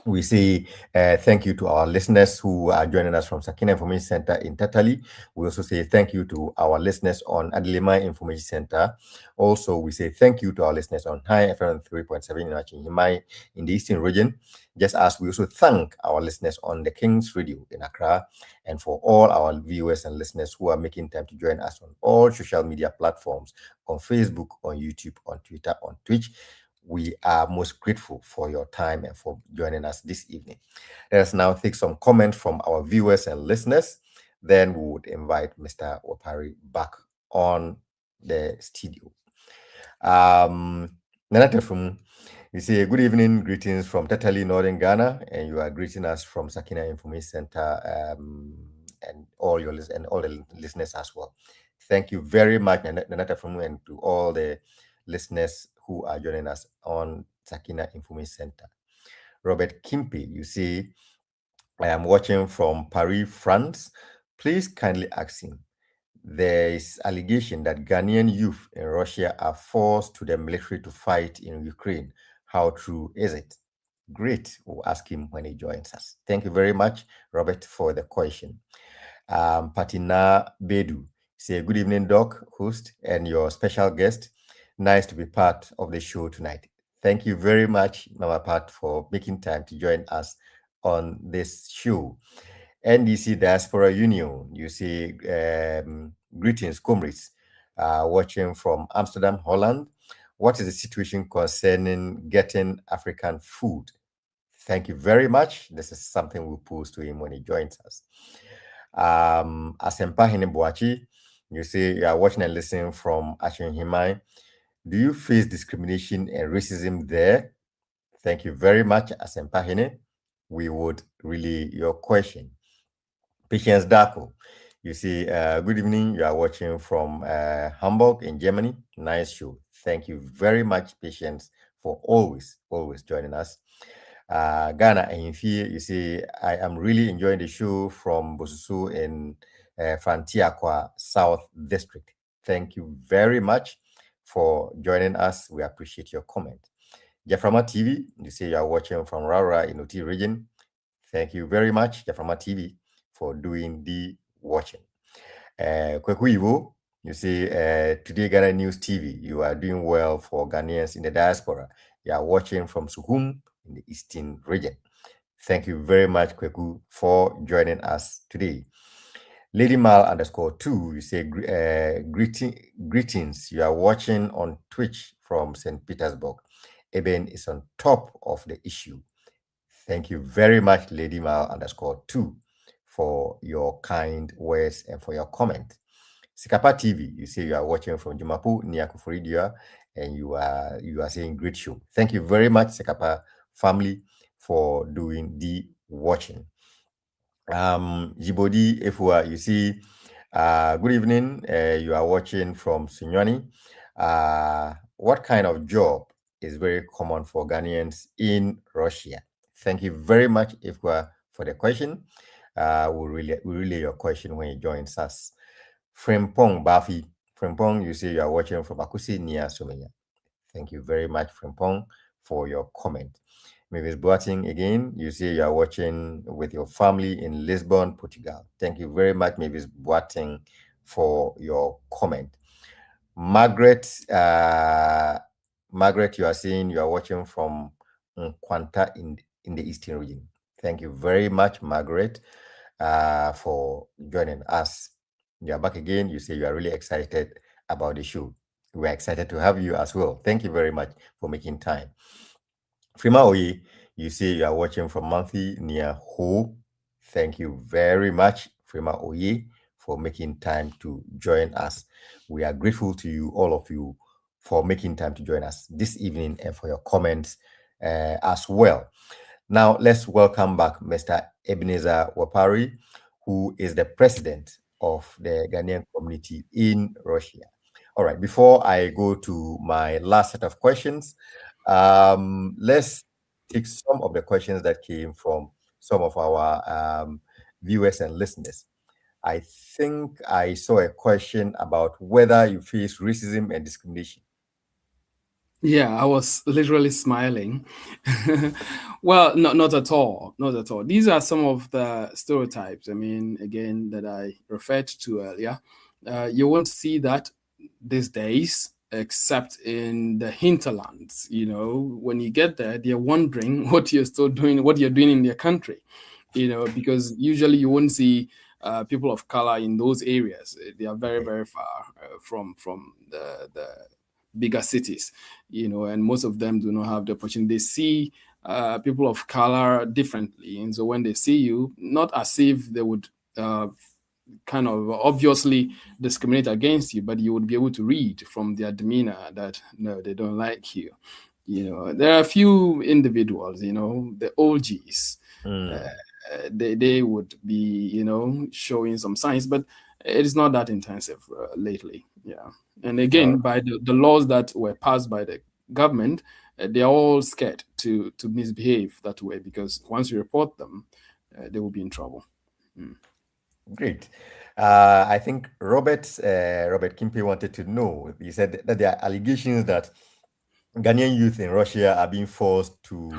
We say thank you to our listeners who are joining us from Sakina Information Center in Tatali. We also say thank you to our listeners on Adelema Information Center. Also, we say thank you to our listeners on High FM 3.7 in Achimai in the Eastern region. Just as we also thank our listeners on the King's Radio in Accra, and for all our viewers and listeners who are making time to join us on all social media platforms, on Facebook, on YouTube, on Twitter, on Twitch. We are most grateful for your time and for joining us this evening. Let us now take some comments from our viewers and listeners. Then we would invite Mr. Wapari back on the studio. Nanate from you say good evening, greetings from Tatali, Northern Ghana, and you are greeting us from Sakina Information Center, and all your and all the listeners as well. Thank you very much, Nanate from, and to all the listeners who are joining us on Sakina Information Center. Robert Kimpe, you see, I am watching from Paris, France. Please kindly ask him. There is allegation that Ghanaian youth in Russia are forced to the military to fight in Ukraine. How true is it? Great. We'll ask him when he joins us. Thank you very much, Robert, for the question. Patina Bedu, say good evening, Doc, host, and your special guest. Nice to be part of the show tonight. Thank you very much, Mama Pat, for making time to join us on this show. NDC Diaspora Union, you see, greetings, comrades, watching from Amsterdam, Holland. What is the situation concerning getting African food? Thank you very much. This is something we'll pose to him when he joins us. Asempa Heneboachi, you say you are watching and listening from Himai. Do you face discrimination and racism there? Thank you very much, Asempa Hene. We would relay your question. Patience Darko, you see, good evening. You are watching from Hamburg in Germany. Nice show. Thank you very much, Patience, for always joining us. Ghana and you see, I am really enjoying the show from Bosusu in Frantiaqua South District. Thank you very much for joining us. We appreciate your comment. Jaframa TV, you say you are watching from Rara in Oti region. Thank you very much, Jaframa TV, for doing the watching. Kweku Ivo, you say Today Ghana News TV, you are doing well for Ghanaians in the diaspora. You are watching from Suhum in the Eastern region. Thank you very much, Kweku, for joining us today. Lady Mal _2, you say greetings. You are watching on Twitch from St. Petersburg. Eben is on top of the issue. Thank you very much, Lady Mal _2, for your kind words and for your comment. Sikapa TV, you say you are watching from Jumapu, near Kufuridia, and you are saying great show. Thank you very much, Sikapa family, for doing the watching. Jibodi Efua, you see, good evening. You are watching from Sunyani. What kind of job is very common for Ghanaians in Russia? Thank you very much, Efua, for the question. We'll relay your question when you join us. Frempong Bafi. Frempong, you say you are watching from Akusi near Somenya. Thank you very much, Frempong, for your comment. Mavis Boating again, you say you are watching with your family in Lisbon, Portugal. Thank you very much, Mavis Boating, for your comment. Margaret, you are saying you are watching from Nkwanta in the Eastern region. Thank you very much, Margaret, for joining us. You are back again. You say you are really excited about the show. We're excited to have you as well. Thank you very much for making time. Frima Oye, you say you are watching from Monthly near Ho. Thank you very much, Frima Oye, for making time to join us. We are grateful to you, all of you, for making time to join us this evening and for your comments as well. Now, let's welcome back Mr. Ebenezer Wapari, who is the president of the Ghanaian community in Russia. All right, before I go to my last set of questions, let's take some of the questions that came from some of our viewers and listeners. I think I saw a question about whether you face racism and discrimination. Yeah, I was literally smiling. Well, not at all. Not at all. These are some of the stereotypes, I mean, again, that I referred to earlier. You won't see that these days, except in the hinterlands. You know, when you get there, they're wondering what you're still doing, what you're doing in their country. You know, because usually you won't see people of color in those areas. They are very, Okay. very far from the bigger cities, you know, and most of them do not have the opportunity. They see people of color differently, and so when they see you, not as if they would uh, kind of obviously discriminate against you, but you would be able to read from their demeanor that no, they don't like you. You know, there are a few individuals, you know, the OGs. Uh, Mm. they would be, you know, showing some signs, but it is not that intensive lately. Yeah. And All again, by the laws that were passed by the government, they are all scared to misbehave that way, because once you report them, they will be in trouble. Mm. Great. I think Robert Kimpe wanted to know. He said that there are allegations that Ghanaian youth in Russia are being forced to,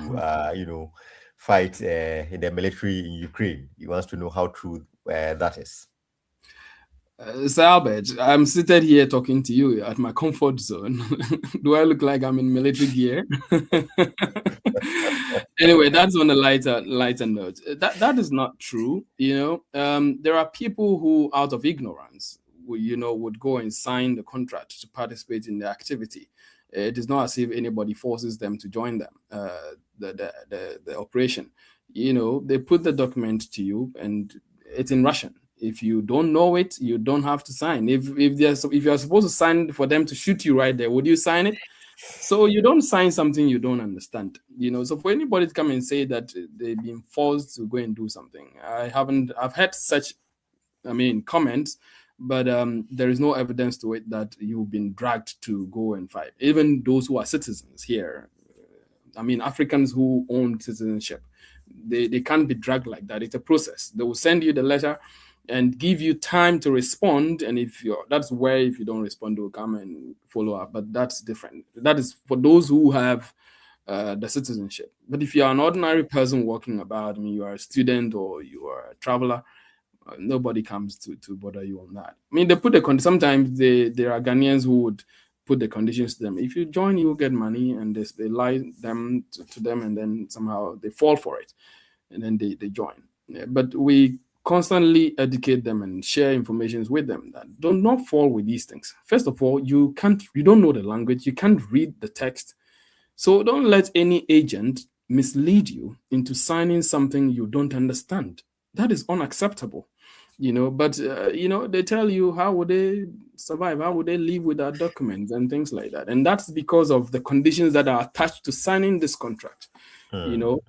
fight in the military in Ukraine. He wants to know how true that is. Sir Albert, I'm seated here talking to you at my comfort zone. Do I look like I'm in military gear? Anyway, that's on a lighter note. That is not true. You know, there are people who, out of ignorance, would go and sign the contract to participate in the activity. It is not as if anybody forces them to join them. The operation. You know, they put the document to you, and it's in Russian. If you don't know it, you don't have to sign. If you're supposed to sign for them to shoot you right there, would you sign it? So you don't sign something you don't understand. You know, so for anybody to come and say that they've been forced to go and do something, I've had such, I mean, comments, but there is no evidence to it that you've been dragged to go and fight. Even those who are citizens here, I mean, Africans who own citizenship, they can't be dragged like that. It's a process. They will send you the letter and give you time to respond. And that's where, if you don't respond, they'll come and follow up. But that's different. That is for those who have the citizenship. But if you are an ordinary person walking about, I mean, you are a student or you are a traveler, nobody comes to bother you on that. I mean, they put sometimes there are Ghanaians who would put the conditions to them. If you join, you will get money, and they lie them to them, and then somehow they fall for it, and then they join. Yeah, but we constantly educate them and share information with them that do not fall with these things. First of all, you don't know the language, you can't read the text. So don't let any agent mislead you into signing something you don't understand. That is unacceptable. You know, but you know, they tell you how would they survive, how would they live without documents and things like that. And that's because of the conditions that are attached to signing this contract. You Hmm. know,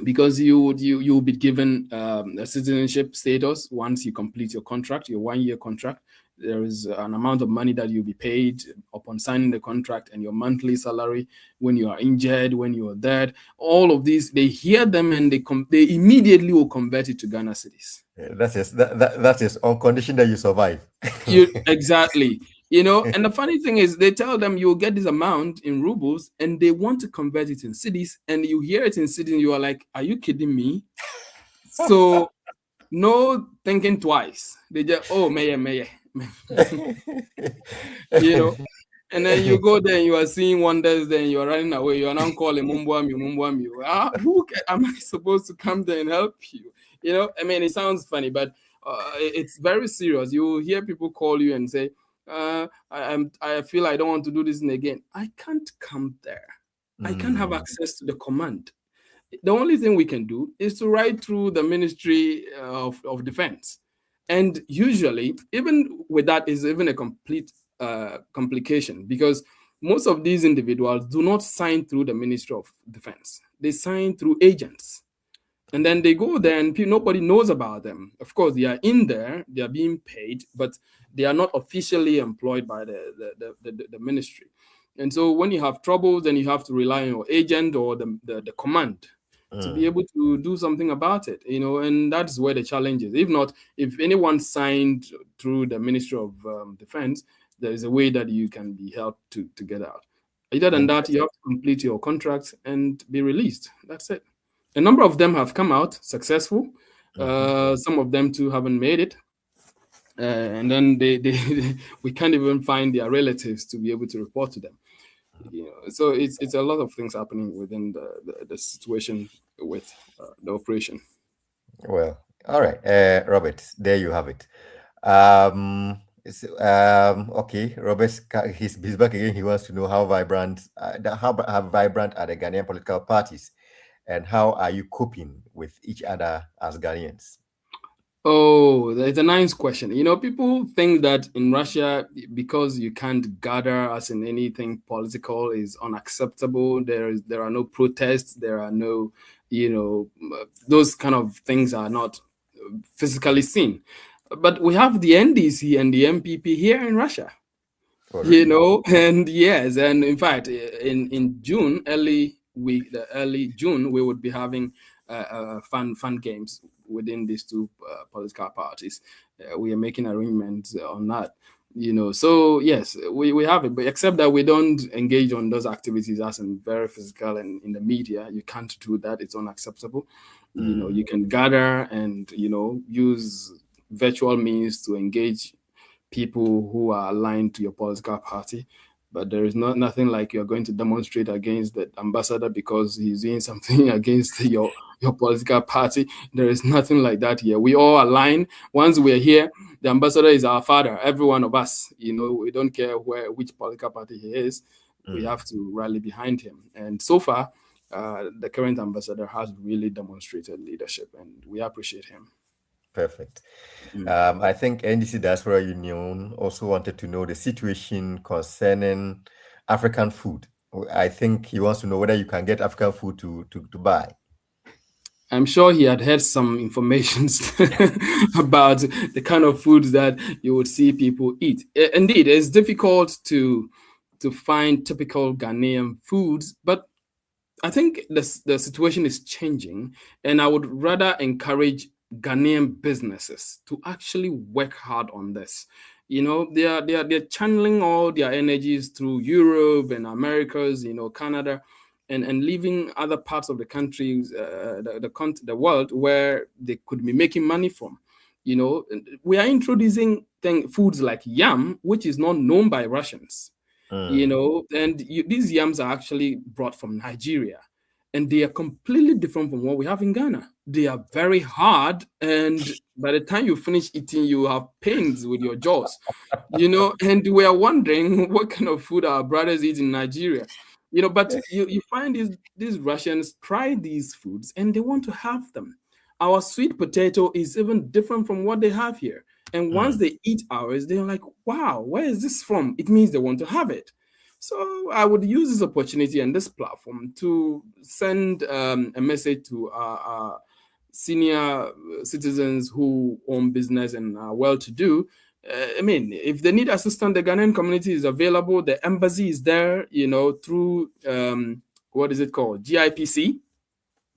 because you'll be given a citizenship status once you complete your contract, your 1 year contract. There is an amount of money that you'll be paid upon signing the contract, and your monthly salary when you are injured, when you are dead. All of these, they hear them, and they immediately will convert it to Ghana cedis. That is on condition that you survive. You exactly. You know, and the funny thing is, they tell them you'll get this amount in rubles, and they want to convert it in cities, and you hear it in cities, and you are like, "Are you kidding me?" So no thinking twice. They just, oh, mayor, you know. And then you go there and you are seeing wonders, then you are running away. You are now calling Mumbuami. Am I supposed to come there and help you? You know, I mean, it sounds funny, but it's very serious. You hear people call you and say, I feel I don't want to do this again. I can't come there. I can't have Hmm. access to the command. The only thing we can do is to write through the Ministry of Defense. And usually, even with that, is even a complete complication, because most of these individuals do not sign through the Ministry of Defense. They sign through agents. And then they go there and nobody knows about them. Of course, they are in there, they are being paid, but they are not officially employed by the ministry. And so when you have troubles, then you have to rely on your agent or the command to be Hmm. able to do something about it, you know, and that's where the challenge is. If not, if anyone signed through the Ministry of Defense, there is a way that you can be helped to get out. Other than that, you have to complete your contract and be released. That's it. A number of them have come out successful. Some of them too haven't made it. And then we can't even find their relatives to be able to report to them. So it's a lot of things happening within the situation with the operation. Well, all right, Robert, there you have it. Okay, Robert, he's back again. He wants to know how vibrant are the Ghanaian political parties, and how are you coping with each other as Ghanaians? Oh, it's a nice question. People think that in Russia, because you can't gather as in anything political is unacceptable. There are no protests. There are no, those kind of things are not physically seen. But we have the NDC and the MPP here in Russia. And yes, and in fact, in June, early June, we would be having fun games within these two political parties. We are making arrangements on that. So yes, we have it, but except that we don't engage on those activities as in very physical and in the media. You can't do that; it's unacceptable. You can gather and use virtual means to engage people who are aligned to your political party, but there is nothing like you're going to demonstrate against the ambassador because he's doing something against your political party. There is nothing like that here. We all align. Once we're here, the ambassador is our father, every one of us. We don't care which political party he is. We have to rally behind him. And so far, the current ambassador has really demonstrated leadership, and we appreciate him. Perfect. I think NDC Diaspora Union also wanted to know the situation concerning African food. I think he wants to know whether you can get African food to buy. I'm sure he had heard some information about the kind of foods that you would see people eat. Indeed, it's difficult to find typical Ghanaian foods, but I think the situation is changing, and I would rather encourage Ghanaian businesses to actually work hard on this. They're channeling all their energies through Europe and Americas, Canada, and leaving other parts of the countries, the world where they could be making money from. We are introducing foods like yam, which is not known by Russians. And these yams are actually brought from Nigeria, and they are completely different from what we have in Ghana. They are very hard, and by the time you finish eating, you have pains with your jaws, and we are wondering what kind of food our brothers eat in Nigeria. But you find these Russians try these foods and they want to have them. Our sweet potato is even different from what they have here. And once they eat ours, they're like, wow, where is this from? It means they want to have it. So I would use this opportunity and this platform to send a message to our senior citizens who own business and are well-to-do. If they need assistance, the Ghanaian community is available. The embassy is there, through, what is it called? GIPC.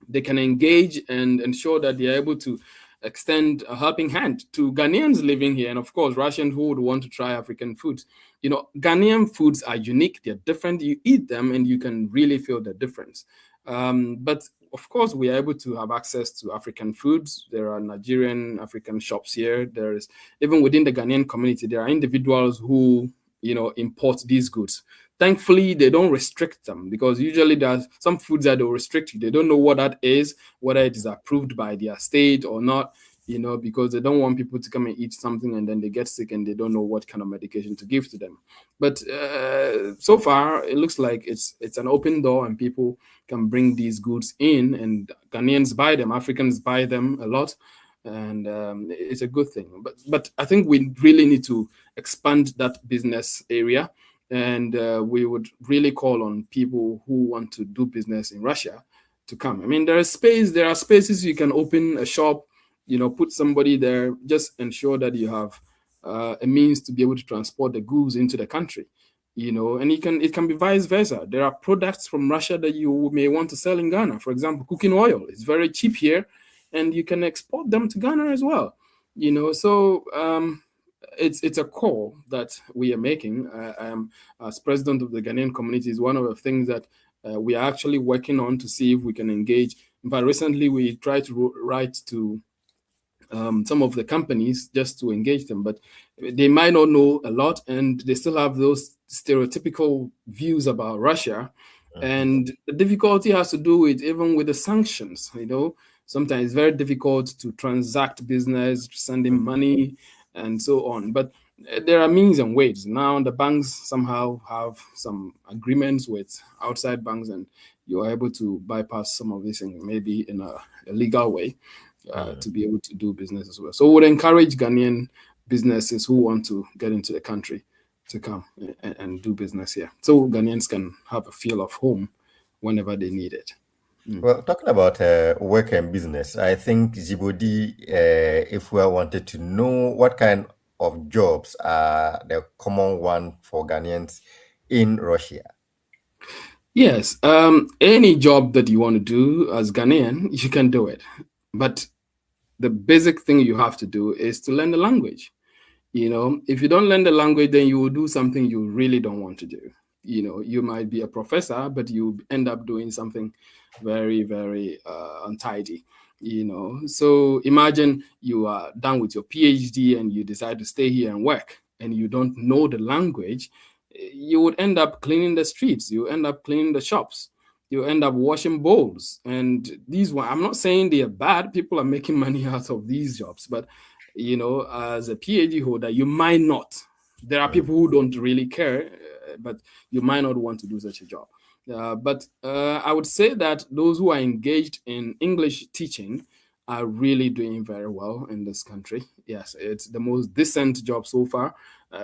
They can engage and ensure that they are able to extend a helping hand to Ghanaians living here, and of course, Russians who would want to try African foods. Ghanaian foods are unique. They're different. You eat them and you can really feel the difference. But of course, we are able to have access to African foods. There are Nigerian African shops here. There is, even within the Ghanaian community, there are individuals who, import these goods. Thankfully, they don't restrict them, because usually there's some foods that they'll restrict you. They don't know what that is, whether it is approved by their state or not, because they don't want people to come and eat something and then they get sick and they don't know what kind of medication to give to them. But so far, it looks like it's an open door and people can bring these goods in, and Ghanaians buy them, Africans buy them a lot, and it's a good thing. But I think we really need to expand that business area. And we would really call on people who want to do business in Russia to come. There are spaces you can open a shop, put somebody there, just ensure that you have a means to be able to transport the goods into the country, and it can be vice versa. There are products from Russia that you may want to sell in Ghana. For example, cooking oil is very cheap here, and you can export them to Ghana as well, so it's a call that we are making. As president of the Ghanaian community, is one of the things that we are actually working on to see if we can engage. But recently, we tried to write to some of the companies just to engage them, but they might not know a lot, and they still have those stereotypical views about Russia. And the difficulty has to do with even with the sanctions. Sometimes it's very difficult to transact business, sending money, and so on. But there are means and ways. Now the banks somehow have some agreements with outside banks, and you are able to bypass some of these things, maybe in a legal way, to be able to do business as well. So we would encourage Ghanaian businesses who want to get into the country to come and do business here, so Ghanaians can have a feel of home whenever they need it. Well, talking about work and business, I think Zibodi, if we wanted to know what kind of jobs are the common one for Ghanaians in Russia. Yes, any job that you want to do as Ghanaian, you can do it. But the basic thing you have to do is to learn the language. If you don't learn the language, then you will do something you really don't want to do. You might be a professor, but you end up doing something very, very untidy. So imagine you are done with your PhD and you decide to stay here and work, and you don't know the language. You would end up cleaning the streets. You end up cleaning the shops. You end up washing bowls. And these ones, I'm not saying they are bad. People are making money out of these jobs, but as a PhD holder, you might not. There are people who don't really care, but you might not want to do such a job. But I would say that those who are engaged in English teaching are really doing very well in this country. Yes, it's the most decent job so far.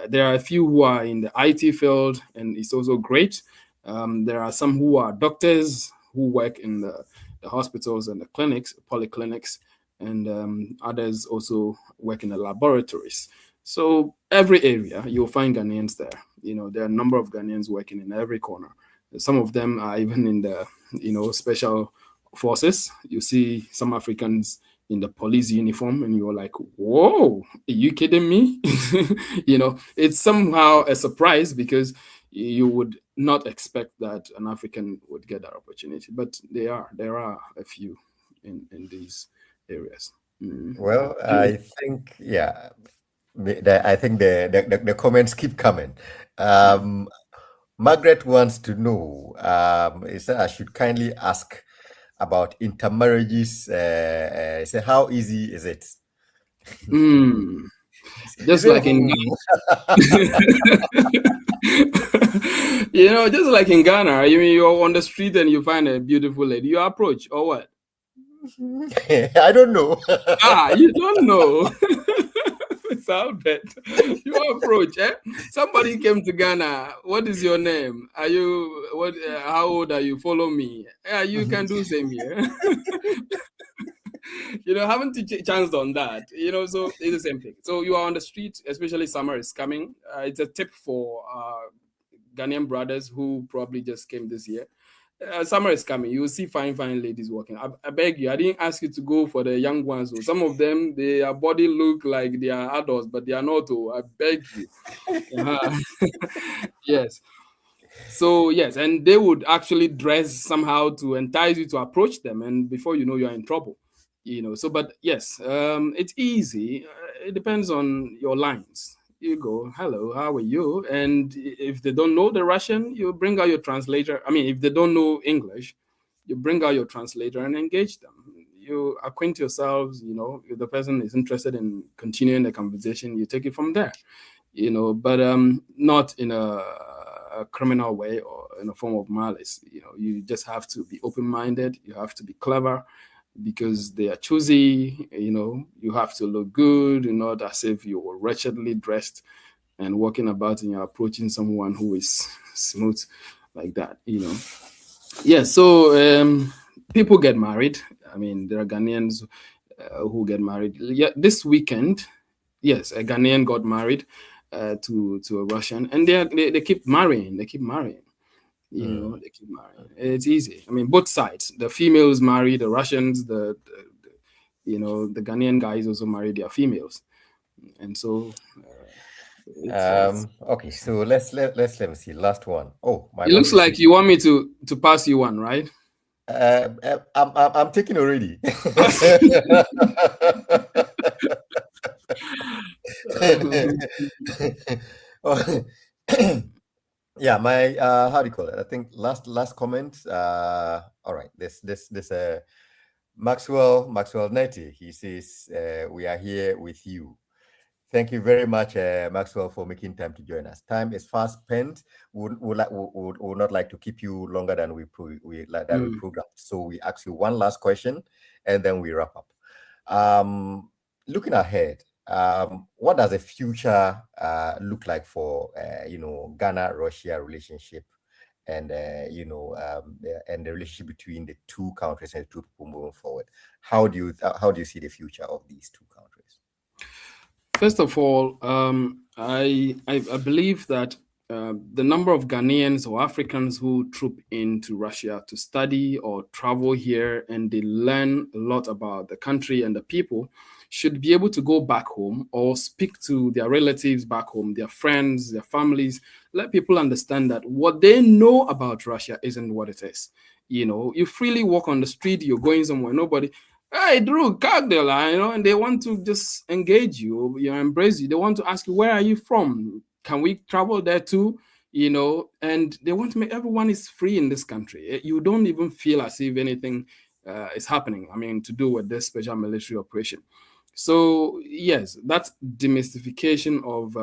There are a few who are in the IT field, and it's also great. There are some who are doctors who work in the hospitals and the clinics, polyclinics, and others also work in the laboratories. So every area, you'll find Ghanaians there. There are a number of Ghanaians working in every corner. Some of them are even in the, special forces. You see some Africans in the police uniform, and you're like, whoa, are you kidding me? It's somehow a surprise, because you would not expect that an African would get that opportunity. But there are a few in these areas. Well, I think, yeah, I think the comments keep coming. Margaret wants to know, is that I should kindly ask about intermarriages. Say, how easy is it? Just like in just like in Ghana, you're on the street and you find a beautiful lady, you approach, or what? I don't know. You don't know. It's Albert. You approach, Somebody came to Ghana. What is your name? Are you what? How old are you? Follow me. Yeah, you can do same here. Haven't you chanced on that? So it's the same thing. So you are on the street, especially summer is coming. It's a tip for Ghanaian brothers who probably just came this year. Summer is coming. You will see fine ladies walking. I beg you. I didn't ask you to go for the young ones. So some of them, their body look like they are adults, but they are not. I beg you. Yes. So yes, and they would actually dress somehow to entice you to approach them, and before you know, you're in trouble. So, but yes, it's easy. It depends on your lines. You go, hello, how are you? And if they don't know the Russian, you bring out your translator. I mean, if they don't know English, you bring out your translator and engage them. You acquaint yourselves, if the person is interested in continuing the conversation, you take it from there, but not in a criminal way or in a form of malice. You just have to be open-minded. You have to be clever, because they are choosy. You have to look good, not as if you were wretchedly dressed and walking about and you're approaching someone who is smooth like that. Yeah, so people get married. I mean, there are Ghanaians who get married. Yeah, this weekend, yes, a Ghanaian got married to a Russian, and they keep marrying. They keep marrying. They keep marrying. It's easy. I mean, both sides. The females marry the Russians. The Ghanaian guys also marry their females, and so Okay, so let me see. Last one. Oh, my It boss looks is like you want me to pass you one, right? I'm taking already. Oh, yeah, my how do you call it? I think last comment. All right, this Maxwell Netty. He says we are here with you. Thank you very much, Maxwell, for making time to join us. Time is fast spent. Would not like to keep you longer than we programmed. So we ask you one last question, and then we wrap up. Looking ahead, what does the future look like for Ghana-Russia relationship, and and the relationship between the two countries and the two people moving forward? How do you see the future of these two countries? First of all, I believe that the number of Ghanaians or Africans who troop into Russia to study or travel here and they learn a lot about the country and the people should be able to go back home or speak to their relatives back home, their friends, their families, let people understand that what they know about Russia isn't what it is. You freely walk on the street, you're going somewhere, nobody, hey, Drew, Kagdela, and they want to just engage you, embrace you. They want to ask you, where are you from? Can we travel there too? And they want to make everyone is free in this country. You don't even feel as if anything is happening. I mean, to do with this special military operation. So yes, that demystification of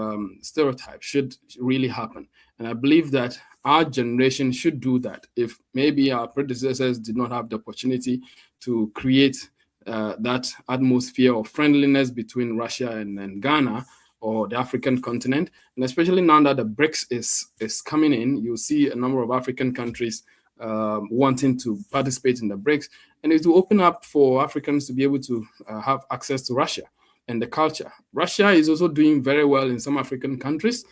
stereotypes should really happen. And I believe that our generation should do that. If maybe our predecessors did not have the opportunity to create that atmosphere of friendliness between Russia and Ghana or the African continent, and especially now that the BRICS is coming in, you see a number of African countries wanting to participate in the BRICS, and it will open up for Africans to be able to have access to Russia and the culture. Russia is also doing very well in some African countries.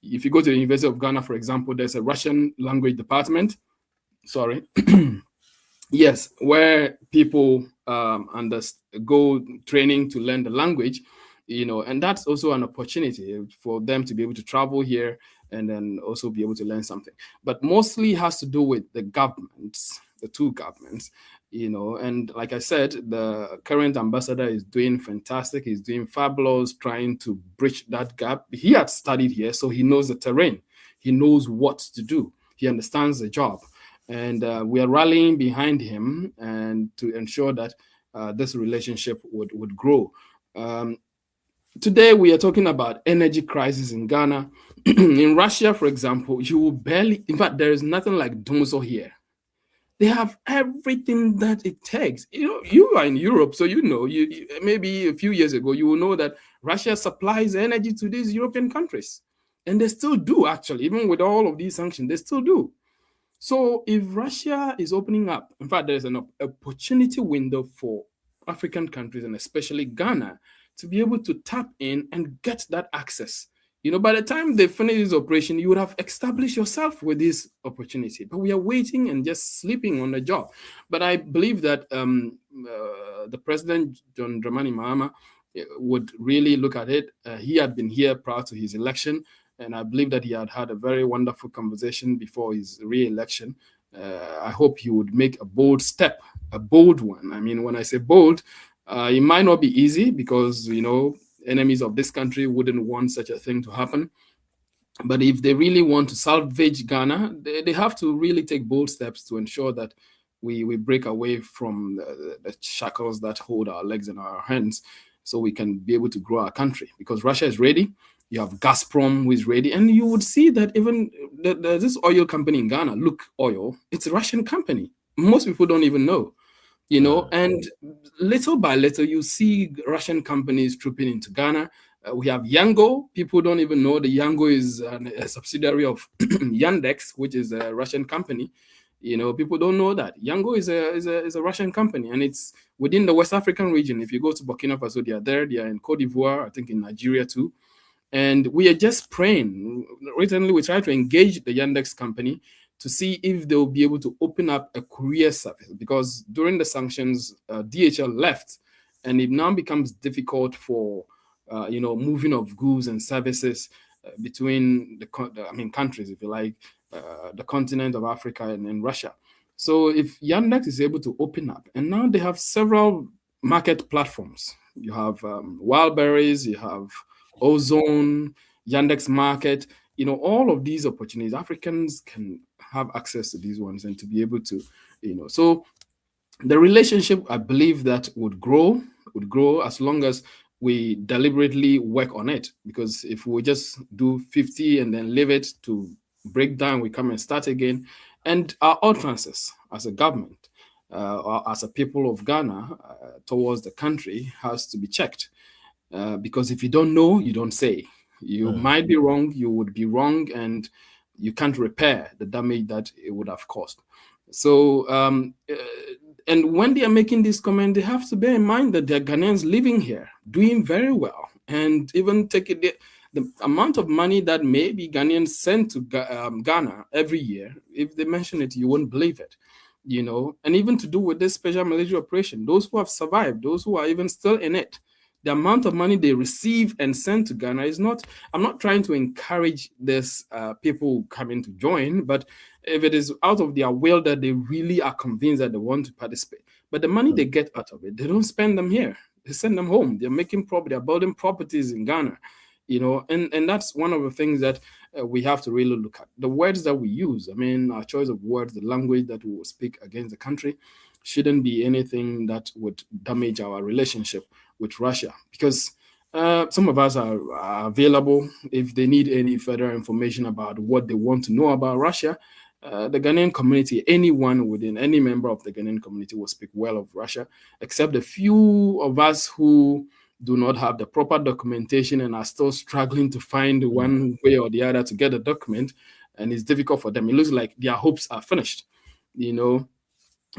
If you go to the University of Ghana, for example, there's a Russian language department. Sorry. Yes, where people go training to learn the language, and that's also an opportunity for them to be able to travel here and then also be able to learn something. But mostly has to do with the governments, the two governments, and like I said, the current ambassador is doing fantastic. He's doing fabulous, trying to bridge that gap. He had studied here, so he knows the terrain. He knows what to do. He understands the job. And we are rallying behind him and to ensure that this relationship would grow. Today, we are talking about energy crisis in Ghana. In Russia, for example, you will barely, in fact, there is nothing like Domoso here. They have everything that it takes. You are in Europe, so you maybe a few years ago, you will know that Russia supplies energy to these European countries. And they still do, actually, even with all of these sanctions, they still do. So if Russia is opening up, in fact, there's an opportunity window for African countries and especially Ghana to be able to tap in and get that access. By the time they finish this operation, you would have established yourself with this opportunity. But we are waiting and just sleeping on the job. But I believe that the President, John Dramani Mahama, would really look at it. He had been here prior to his election. And I believe that he had had a very wonderful conversation before his re-election. I hope he would make a bold step, a bold one. I mean, when I say bold, it might not be easy because, enemies of this country wouldn't want such a thing to happen. But if they really want to salvage Ghana, they have to really take bold steps to ensure that we break away from the shackles that hold our legs and our hands so we can be able to grow our country. Because Russia is ready. You have Gazprom, who is ready. And you would see that even there's this oil company in Ghana, Look Oil, it's a Russian company. Most people don't even know, and little by little, you see Russian companies trooping into Ghana. We have Yango. People don't even know the Yango is a subsidiary of Yandex, which is a Russian company. People don't know that. Yango is a Russian company, and it's within the West African region. If you go to Burkina Faso, they are there. They are in Cote d'Ivoire, I think in Nigeria too. And we are just praying. Recently, we tried to engage the Yandex company to see if they'll be able to open up a courier service, because during the sanctions, DHL left, and it now becomes difficult for moving of goods and services between countries, if you like, the continent of Africa and Russia. So if Yandex is able to open up, and now they have several market platforms. You have Wildberries, you have Ozone, Yandex Market. All of these opportunities, Africans can have access to these ones and to be able to, so the relationship, I believe, that would grow as long as we deliberately work on it. Because if we just do 50 and then leave it to break down, we come and start again. And our utterances as a government, or as a people of Ghana, towards the country has to be checked. Because if you don't know, you don't say. You might be wrong, you would be wrong, and you can't repair the damage that it would have caused. So, and when they are making this comment, they have to bear in mind that they're Ghanaians living here, doing very well, and even take it, the amount of money that maybe Ghanaians send to Ghana every year. If they mention it, you won't believe it, and even to do with this special military operation, those who have survived, those who are even still in it, the amount of money they receive and send to Ghana is not, I'm not trying to encourage this people coming to join, but if it is out of their will that they really are convinced that they want to participate, but the money they get out of it, they don't spend them here. They send them home. They're making they're building properties in Ghana, and that's one of the things that we have to really look at. The words that we use, our choice of words, the language that we will speak against the country shouldn't be anything that would damage our relationship with Russia, because some of us are available if they need any further information about what they want to know about Russia. The Ghanaian community, anyone within any member of the Ghanaian community will speak well of Russia, except a few of us who do not have the proper documentation and are still struggling to find one way or the other to get a document, and it's difficult for them. It looks like their hopes are finished,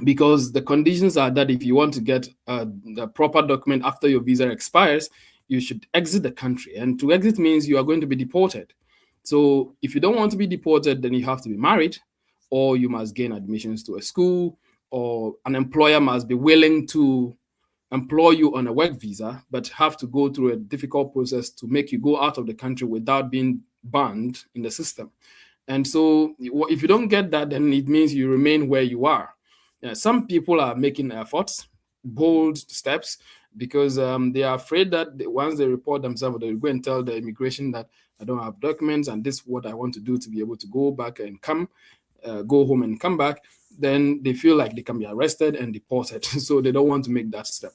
because the conditions are that if you want to get the proper document after your visa expires, you should exit the country. And to exit means you are going to be deported. So if you don't want to be deported, then you have to be married, or you must gain admissions to a school, or an employer must be willing to employ you on a work visa, but have to go through a difficult process to make you go out of the country without being banned in the system. And so if you don't get that, then it means you remain where you are. Some people are making efforts, bold steps, because they are afraid that once they report themselves, they will go and tell the immigration that I don't have documents and this is what I want to do to be able to go back and go home and come back. Then they feel like they can be arrested and deported. So they don't want to make that step.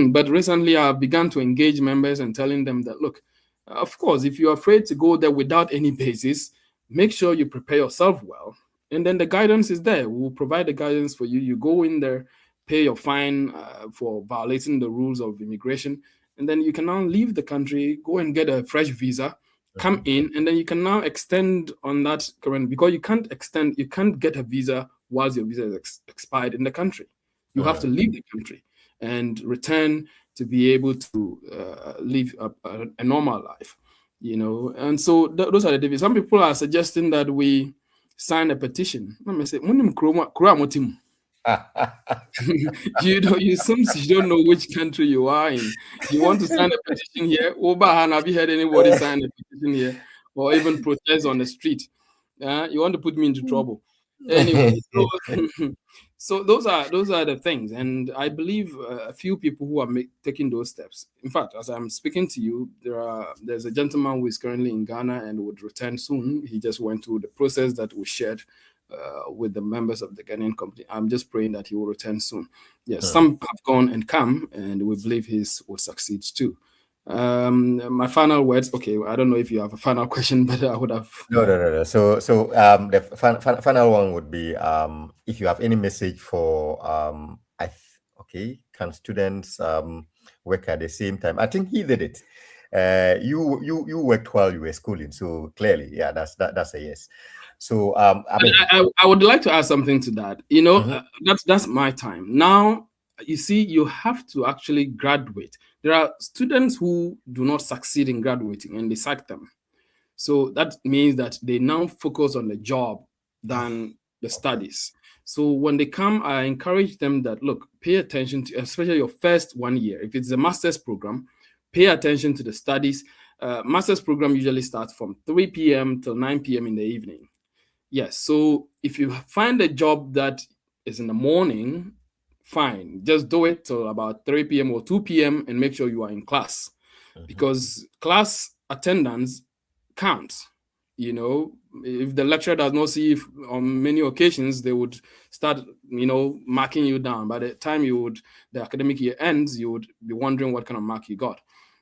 But recently I've begun to engage members and telling them that, look, of course, if you're afraid to go there without any basis, make sure you prepare yourself well. And then the guidance is there. We'll provide the guidance for you. You go in there, pay your fine for violating the rules of immigration, and then you can now leave the country, go and get a fresh visa, come in, and then you can now extend on that current, because you can't get a visa whilst your visa is expired in the country. You have to leave the country and return to be able to live a normal life, And so those are the differences. Some people are suggesting that we sign a petition. Let me say, you don't know which country you are in. You want to sign a petition here? Have you heard anybody sign a petition here, or even protest on the street? You want to put me into trouble? Anyway, so those are the things, and I believe a few people who are taking those steps. In fact, as I'm speaking to you, there's a gentleman who is currently in Ghana and would return soon. He just went through the process that we shared with the members of the Ghanaian company. I'm just praying that he will return soon. Yes, some have gone and come, and we believe his will succeed too. My final words. Okay, I don't know if you have a final question, but I would have. No. So the final one would be if you have any message for can students work at the same time? I think he did it. You worked while you were schooling, so clearly, yeah, that's a yes. So I would like to add something to that. That's my time now. You see, you have to actually graduate. There are students who do not succeed in graduating and they sack them. So that means that they now focus on the job than the studies. So when they come, I encourage them that, look, pay attention to, especially your first 1 year. If it's a master's program, pay attention to the studies. Master's program usually starts from 3 p.m. till 9 p.m. in the evening. Yes, so if you find a job that is in the morning, fine. Just do it till about 3 p.m. or 2 p.m. and make sure you are in class, because class attendance counts. You know, if the lecturer does not see, if on many occasions they would start, marking you down. By the time the academic year ends, you would be wondering what kind of mark you got.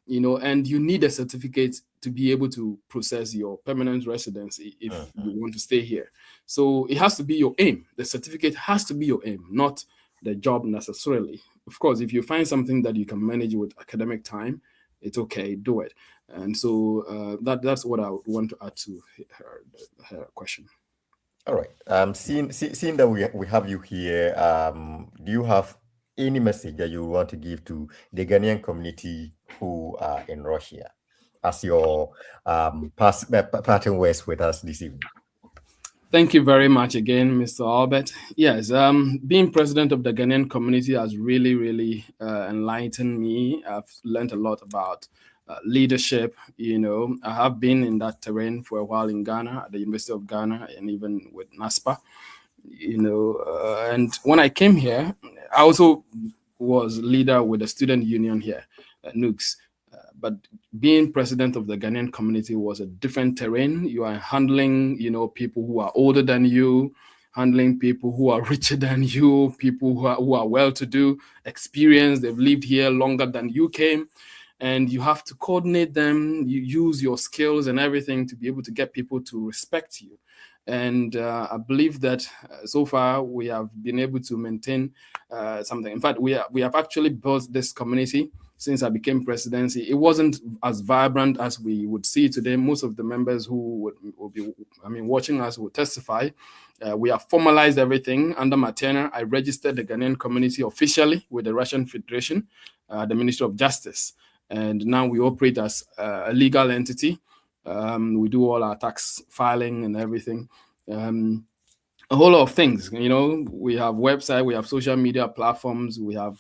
And you need a certificate to be able to process your permanent residency if you want to stay here. So it has to be your aim. The certificate has to be your aim, not the job necessarily. Of course, if you find something that you can manage with academic time, it's okay, do it. And so that's what I would want to add to her question. All right. Seeing that we have you here, do you have any message that you want to give to the Ghanaian community who are in Russia as your parting words with us this evening? Thank you very much again, Mr. Albert. Yes, being president of the Ghanaian community has really, really enlightened me. I've learned a lot about leadership. I have been in that terrain for a while in Ghana, at the University of Ghana, and even with NASPA. And when I came here, I also was leader with the student union here at NUGS. But being president of the Ghanaian community was a different terrain. You are handling, people who are older than you, handling people who are richer than you, people who are well-to-do, experienced, they've lived here longer than you came. And you have to coordinate them, you use your skills and everything to be able to get people to respect you. And I believe that so far we have been able to maintain something. In fact, we have actually built this community since I became presidency. It wasn't as vibrant as we would see today. Most of the members who would be watching us will testify. We have formalized everything under my tenure. I registered the Ghanaian community officially with the Russian Federation, the Ministry of Justice. And now we operate as a legal entity. We do all our tax filing and everything. A whole lot of things. We have website, we have social media platforms, we have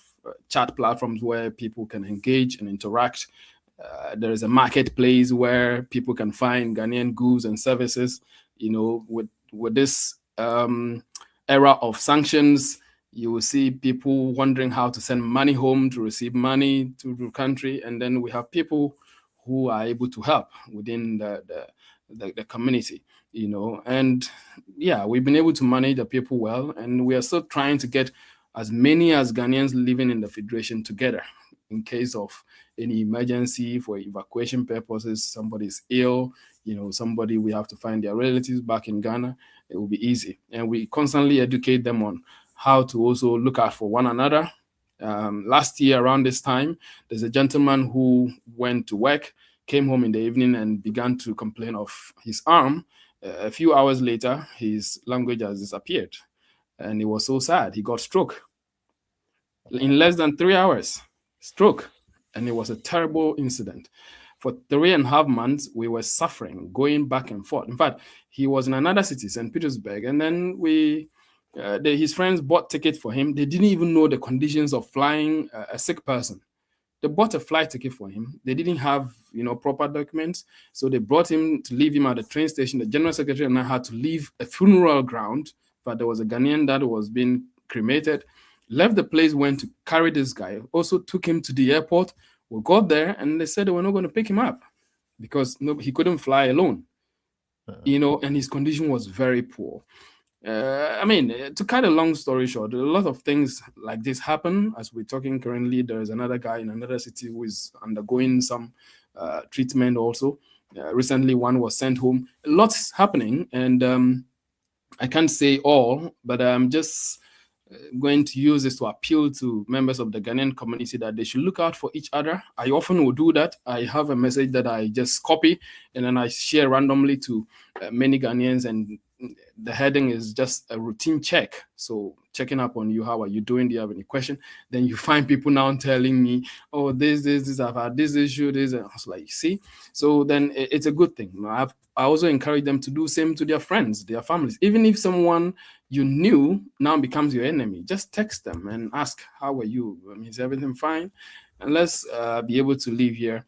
chat platforms where people can engage and interact. There is a marketplace where people can find Ghanaian goods and services. With this era of sanctions, you will see people wondering how to send money home, to receive money to the country. And then we have people who are able to help within the community, And yeah, we've been able to manage the people well. And we are still trying to get as many as Ghanaians living in the Federation together in case of any emergency, for evacuation purposes, somebody's ill, somebody, we have to find their relatives back in Ghana. It will be easy. And we constantly educate them on how to also look out for one another. Last year around this time, there's a gentleman who went to work, came home in the evening and began to complain of his arm. A few hours later, his language has disappeared. And it was so sad. He got stroke. In less than 3 hours, stroke. And it was a terrible incident. For 3.5 months, we were suffering, going back and forth. In fact, he was in another city, St. Petersburg, and then his friends bought tickets for him. They didn't even know the conditions of flying a sick person. They bought a flight ticket for him. They didn't have, proper documents. So they brought him to leave him at the train station. The general secretary and I had to leave a funeral ground, but there was a Ghanaian that was being cremated. Left the place, went to carry this guy. Also took him to the airport. We got there and they said they were not going to pick him up because he couldn't fly alone. And his condition was very poor. To cut a long story short, a lot of things like this happen. As we're talking currently, there is another guy in another city who is undergoing some treatment also. Recently, one was sent home. A lot's happening, and I can't say all, but I'm just going to use this to appeal to members of the Ghanaian community that they should look out for each other. I often will do that. I have a message that I just copy and then I share randomly to many Ghanaians, and the heading is just a routine check. So checking up on you, how are you doing? Do you have any question? Then you find people now telling me, oh, this, I've had this issue, this. And I was like, see? So then it's a good thing. I also encourage them to do same to their friends, their families. Even if someone you knew now becomes your enemy, just text them and ask, how are you? Is everything fine? And let's be able to live here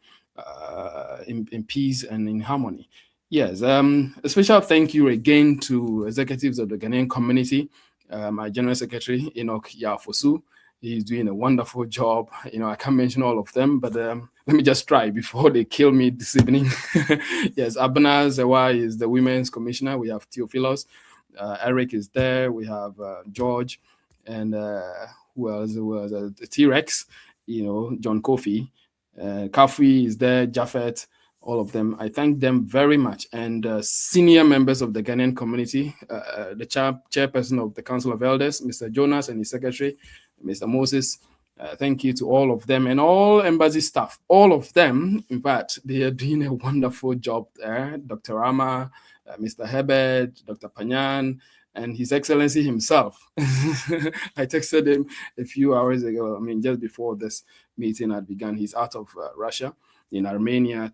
in peace and in harmony. Yes, a special thank you again to executives of the Ghanaian community. My General Secretary, Enoch Yafosu. He's doing a wonderful job. I can't mention all of them, but let me just try before they kill me this evening. Yes, Abana Zewa is the Women's Commissioner. We have Theophilus. Eric is there. We have George. And who else? The T-Rex, John Kofi. Kafui is there, Japheth. All of them. I thank them very much. And senior members of the Ghanaian community, the chairperson of the Council of Elders, Mr. Jonas, and his secretary, Mr. Moses. Thank you to all of them and all embassy staff. All of them, in fact, they are doing a wonderful job there. Dr. Rama, Mr. Herbert, Dr. Panyan, and His Excellency himself. I texted him a few hours ago, just before this meeting had begun. He's out of Russia, in Armenia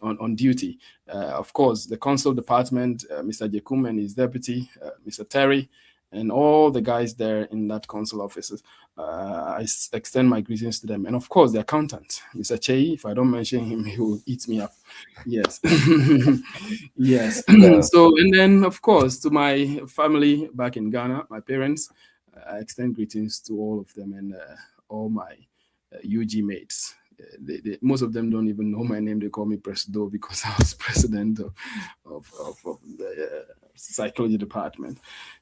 on duty. Of course, the consul department, Mr. Jekum and his deputy, Mr. Terry, and all the guys there in that consul offices. I extend my greetings to them. And of course, the accountant, Mr. Chei, if I don't mention him, he will eat me up. Yes. Yes. So, and then, of course, to my family back in Ghana, my parents, I extend greetings to all of them and all my UG mates. Most of them don't even know my name. They call me Presido because I was president of the psychology department.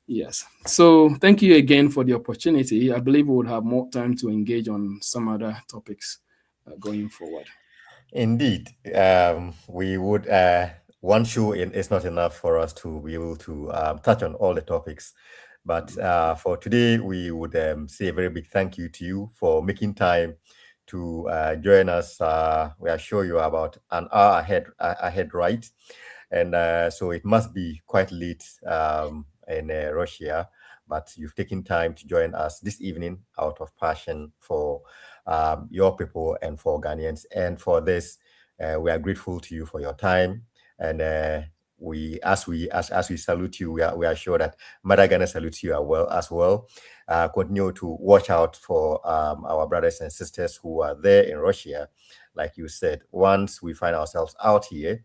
Yes. So thank you again for the opportunity. I believe we would have more time to engage on some other topics going forward. Indeed. We would, one show is not enough for us to be able to touch on all the topics. But for today, we would say a very big thank you to you for making time to join us. We are sure you are about an hour ahead, right? And so it must be quite late in Russia, but you've taken time to join us this evening out of passion for your people and for Ghanaians. And for this, we are grateful to you for your time. And as we salute you, we are sure that Mother Ghana salutes you as well. Continue to watch out for our brothers and sisters who are there in Russia. Like you said, once we find ourselves out here,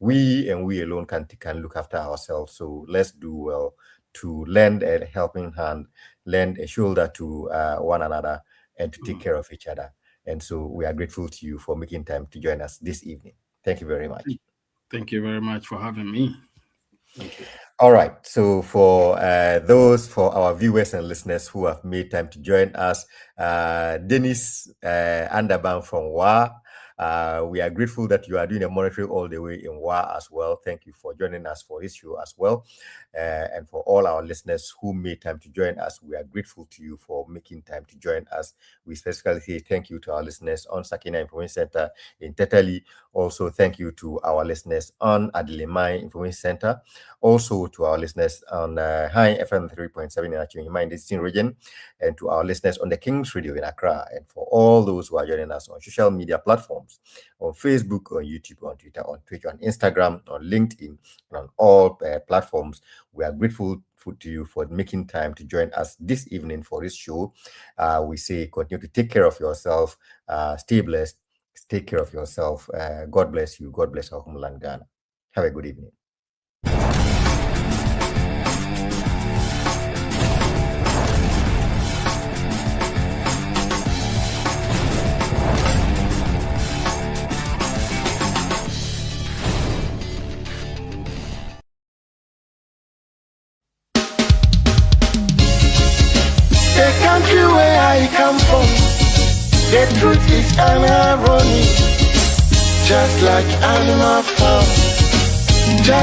we alone can look after ourselves. So let's do well to lend a helping hand, lend a shoulder to one another, and to take care of each other. And so we are grateful to you for making time to join us this evening. Thank you very much. Thank you very much for having me. Thank you. All right. So for our viewers and listeners who have made time to join us, Dennis Underban from WA, we are grateful that you are doing a monitoring all the way in WA as well. Thank you for joining us for this show as well. And for all our listeners who made time to join us, we are grateful to you for making time to join us. We specifically say thank you to our listeners on Sakina Information Center in Tetali. Also, thank you to our listeners on Adelimai Information Center. Also, to our listeners on High FM 3.7 in Achimima in the Eastern region, and to our listeners on the King's Radio in Accra, and for all those who are joining us on social media platforms, on Facebook, on YouTube, on Twitter, on Twitch, on Instagram, on LinkedIn, and on all platforms. We are grateful to you for making time to join us this evening for this show. We say continue to take care of yourself, stay blessed, take care of yourself. God bless you. God bless our homeland, Ghana. Have a good evening. The country where I come from, the truth is irony, just like animal farm. Just